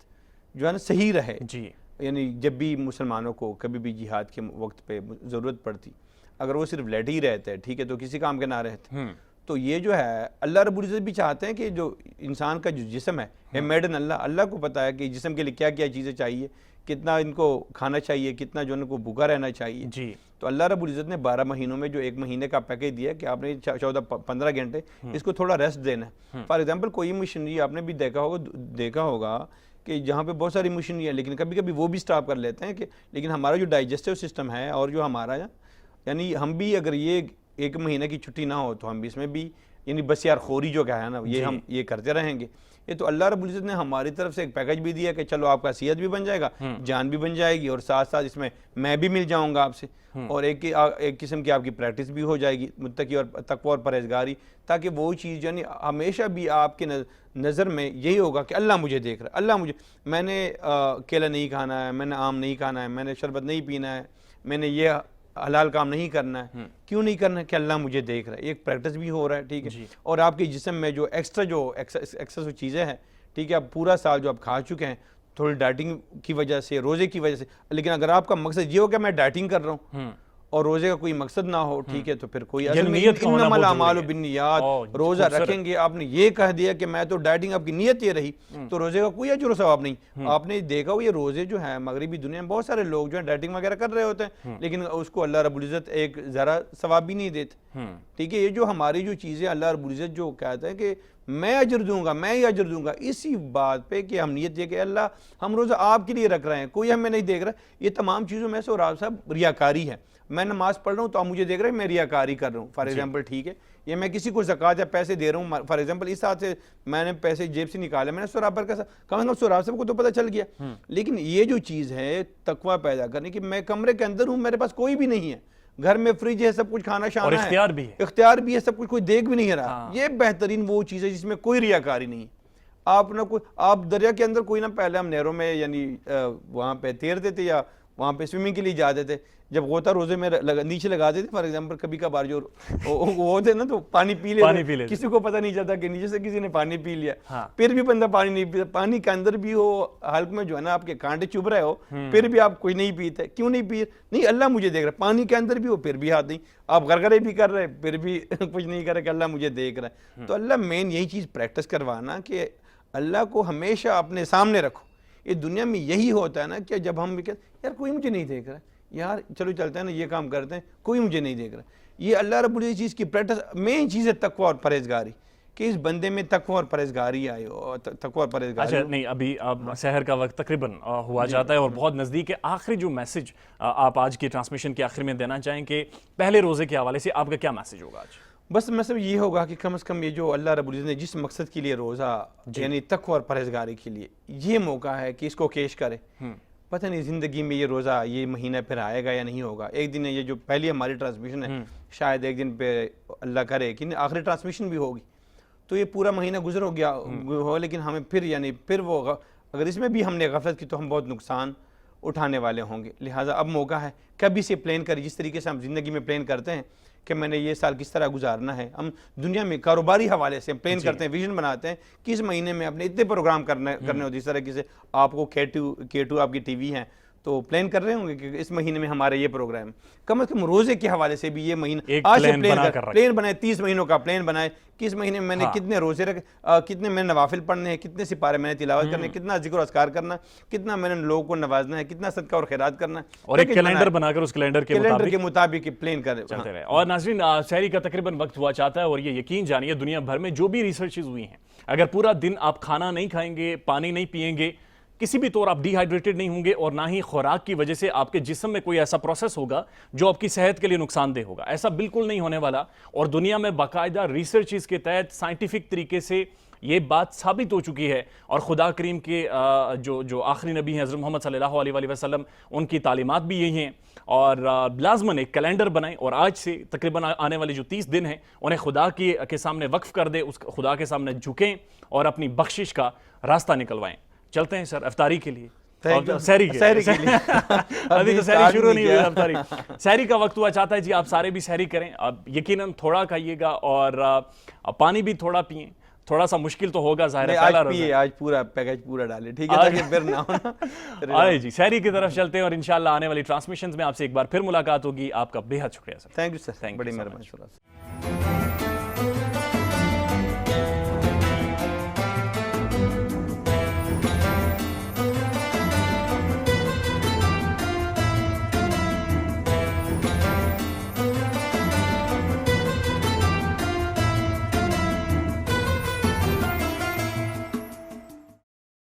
जो है ना सही रहे जी। यानी जब भी मुसलमानों को कभी भी जिहाद के वक्त पे ज़रूरत पड़ती, अगर वो सिर्फ लेटे ही रहते, ठीक है, तो किसी काम के ना रहते। तो ये जो है अल्लाह रब्बुल इज़्ज़त भी चाहते हैं कि जो इंसान का जो जिस्म है मेड इन अल्लाह, अल्लाह को पता है कि जिस्म के लिए क्या क्या चीज़ें चाहिए, कितना इनको खाना चाहिए, कितना जो इनको भूखा रहना चाहिए जी। तो अल्लाह रब्बुल इज़्ज़त ने 12 महीनों में जो 1 महीने का पैकेज दिया कि आपने 14-15 घंटे इसको थोड़ा रेस्ट देना है। फॉर एग्जाम्पल कोई मशीनरी आपने भी देखा होगा कि जहाँ पे बहुत सारी मशीनरी है लेकिन कभी कभी वो भी स्टॉप कर लेते हैं कि लेकिन हमारा जो डाइजेस्टिव सिस्टम है और जो हमारा यानी हम भी अगर ये 1 महीने की छुट्टी ना हो तो हम भी इसमें भी यानी बस यार खोरी जो क्या है ना ये हम ये करते रहेंगे। ये तो अल्लाह रब्बुल इज़्ज़त ने हमारी तरफ से एक पैकेज भी दिया कि चलो आपका सेहत भी बन जाएगा, जान भी बन जाएगी और साथ साथ इसमें मैं भी मिल जाऊंगा आपसे और एक किस्म की आपकी प्रैक्टिस भी हो जाएगी मुत्तकी और तकवा और परहेजगारी, ताकि वो चीज़ यानी हमेशा भी आपके नज़र में यही होगा कि अल्लाह मुझे देख रहा है, अल्लाह मुझे, मैंने केला नहीं खाना है, मैंने आम नहीं खाना है, मैंने शरबत नहीं पीना है, मैंने ये हलाल काम नहीं करना है। क्यों नहीं करना है? कि अल्लाह मुझे देख रहा है, एक प्रैक्टिस भी हो रहा है, ठीक है। और आपके जिस्म में जो एक्स्ट्रा चीज़ें हैं, ठीक है, आप पूरा साल जो आप खा चुके हैं थोड़ी डाइटिंग की वजह से, रोज़े की वजह से, लेकिन अगर आपका मकसद ये हो कि मैं डाइटिंग कर रहा हूँ और रोजे का कोई मकसद ना हो, ठीक है, तो फिर कोई इन्नमल अमालु बिन्नियात, रोजा रखेंगे आपने ये कह दिया कि मैं तो डाइटिंग, आपकी नीयत ये रही तो रोजे का कोई अजर सवाब नहीं। आपने देखा हो ये रोजे जो है मगरिबी दुनिया में बहुत सारे लोग जो है डाइटिंग वगैरह कर रहे होते हैं लेकिन उसको अल्लाह रब्बुल इज़्ज़त एक जरा सवाब भी नहीं देते, ठीक है। ये जो हमारी जो चीज़ें अल्लाह रब्बुल इज़्ज़त जो कहता है कि मैं अजर दूंगा, मैं ही अजर दूंगा, इसी बात पे कि हम नियत ये कि अल्लाह हम रोज़ा आपके लिए रख रहे हैं, कोई हमें नहीं देख रहा। ये तमाम चीज़ों में से और आप साहब रियाकारी है, मैं नमाज पढ़ रहा हूँ तो आप मुझे देख रहे हैं, मैं रियाकारी कर रहा हूँ फॉर एग्जांपल, ठीक है। ये मैं किसी को ज़कात या पैसे दे रहा हूँ फॉर एग्जांपल, इस हाथ से मैंने पैसे जेब से निकाले, मैंने सुराबर का कम से कम सुराब सबको तो पता चल गया। लेकिन ये जो चीज़ है तकवा पैदा करने की, मैं कमरे के अंदर हूँ, मेरे पास कोई भी नहीं है, घर में फ्रिज है, सब कुछ खाना शाना है, इख्तियार भी है, सब कुछ कोई देख भी नहीं रहा। ये बेहतरीन वो चीज़ है जिसमें कोई रियाकारी नहीं है। आप ना कोई, आप दरिया के अंदर कोई ना, पहले हम नहरों में यानी वहाँ पे तैरते थे या वहाँ पे स्विमिंग के लिए जाते थे, जब गोता रोजे में नीचे लगाते थे फॉर एग्जांपल, कभी कभार जो वो होते ना तो पानी पी लेते, किसी को पता नहीं चलता कि नीचे से किसी ने पानी पी लिया। हाँ। फिर भी बंदा पानी नहीं पीता, पानी के अंदर भी हो, हल्क में जो है ना आपके कांटे चुभ रहे हो, फिर भी आप कोई नहीं पीते। क्यों नहीं पी? नहीं, अल्लाह मुझे देख रहा है। पानी के अंदर भी हो फिर भी हाथ नहीं, आप गरगरे भी कर रहे फिर भी कुछ नहीं कर रहे कि अल्लाह मुझे देख रहा है। तो अल्लाह मेन यही चीज़ प्रैक्टिस करवाना कि अल्लाह को हमेशा अपने सामने रखो। ये दुनिया में यही होता है ना कि जब हम यार कोई मुझे नहीं देख रहा, यार चलो चलते हैं ना, ये काम करते हैं, कोई मुझे नहीं देख रहा। ये अल्लाह रब्बुल इज़्ज़त चीज़ की प्रैक्टिस मेन चीज़ है, तकवा और परहेजगारी, कि इस बंदे में तकवा और परहेजगारी आए और तकवा और परहेजगारी। अच्छा, नहीं अभी अब सहर का वक्त तकरीबन हुआ जाता है और बहुत नज़दीक है। आखिरी जो मैसेज आप आज की ट्रांसमिशन के आखिर में देना चाहें कि पहले रोज़े के हवाले से आपका क्या मैसेज होगा आज? बस मतलब ये होगा कि कम से कम ये जो अल्लाह रब्बुल इज़्ज़त ने जिस मकसद के लिए रोज़ा यानी तकवा और परहेजगारी के लिए ये मौका है कि इसको केश करे। पता नहीं ज़िंदगी में ये रोज़ा ये महीना फिर आएगा या नहीं होगा। एक दिन ये जो पहली हमारी ट्रांसमिशन है, शायद एक दिन पे अल्लाह करे कि आखिरी ट्रांसमिशन भी होगी, तो ये पूरा महीना गुजर हो गया हो, लेकिन हमें फिर यानी फिर वो अगर इसमें भी हमने गफलत की तो हम बहुत नुकसान उठाने वाले होंगे। लिहाजा अब मौका है कभी से प्लान करें, जिस तरीके से हम ज़िंदगी में प्लान करते हैं कि मैंने ये साल किस तरह गुजारना है। हम दुनिया में कारोबारी हवाले से प्लान करते हैं, विजन बनाते हैं कि इस महीने में अपने इतने प्रोग्राम करने होते। इस तरह से आपको K2 आपकी टीवी है तो प्लान कर रहे होंगे कि इस महीने में हमारे ये प्रोग्राम, कम से कम रोजे के हवाले से भी ये महीना आज से प्लान बनाए, 30 महीनों का प्लान बनाए कि इस महीने में मैंने कितने रोजे रखे, कितने मैंने नवाफिल पढ़ने हैं, कितने सिपारे मैंने तिलावत करने, कितना जिक्र अस्कार करना, कितना मैंने लोगों को नवाजना है, कितना सदका और खैरात करना, और एक कैलेंडर बनाकर उस कैलेंडर के मुताबिक प्लान करें। और नाज़रीन, सहरी का तकरीबन वक्त हुआ चाहता है और ये यकीन जानिए दुनिया भर में जो भी रिसर्चेज हुई हैं, अगर पूरा दिन आप खाना नहीं खाएंगे, पानी नहीं पिएंगे, किसी भी तौर आप डिहाइड्रेटेड नहीं होंगे और ना ही खुराक की वजह से आपके जिस्म में कोई ऐसा प्रोसेस होगा जो आपकी सेहत के लिए नुकसानदेह होगा। ऐसा बिल्कुल नहीं होने वाला और दुनिया में बाकायदा रिसर्चेस के तहत साइंटिफिक तरीके से ये बात साबित हो चुकी है। और खुदा करीम के जो आखिरी नबी हैं हज़रत मोहम्मद सल्लल्लाहु अलैहि वसल्लम, उनकी तालीमात भी यही हैं। और लाजमन एक कैलेंडर बनाएं और आज से तकरीबन आने वाले जो 30 दिन हैं उन्हें खुदा के सामने वक्फ कर दें, उस खुदा के सामने झुकें और अपनी बख्शिश का रास्ता निकलवाएं। चलते हैं सर अफ्तारी के लिए, सहरी के लिए। अभी तो सहरी शुरू नहीं हुई, अफ्तारी सहरी का वक्त हुआ चाहता है जी। आप सारे भी सहरी करें, अब यकीनन थोड़ा खाइएगा और पानी भी थोड़ा पिएं। थोड़ा सा मुश्किल तो होगा ज़ाहिर है, आज पूरा पैकेज पूरा डालें, ठीक है, ताकि फिर ना हो ना। अरे जी, सहरी की तरफ चलते हैं और इंशाल्लाह आने वाली ट्रांसमिशंस में आपसे एक बार फिर मुलाकात होगी। आपका बेहद शुक्रिया सर। थैंक यू सर, बड़ी मेहरबानी।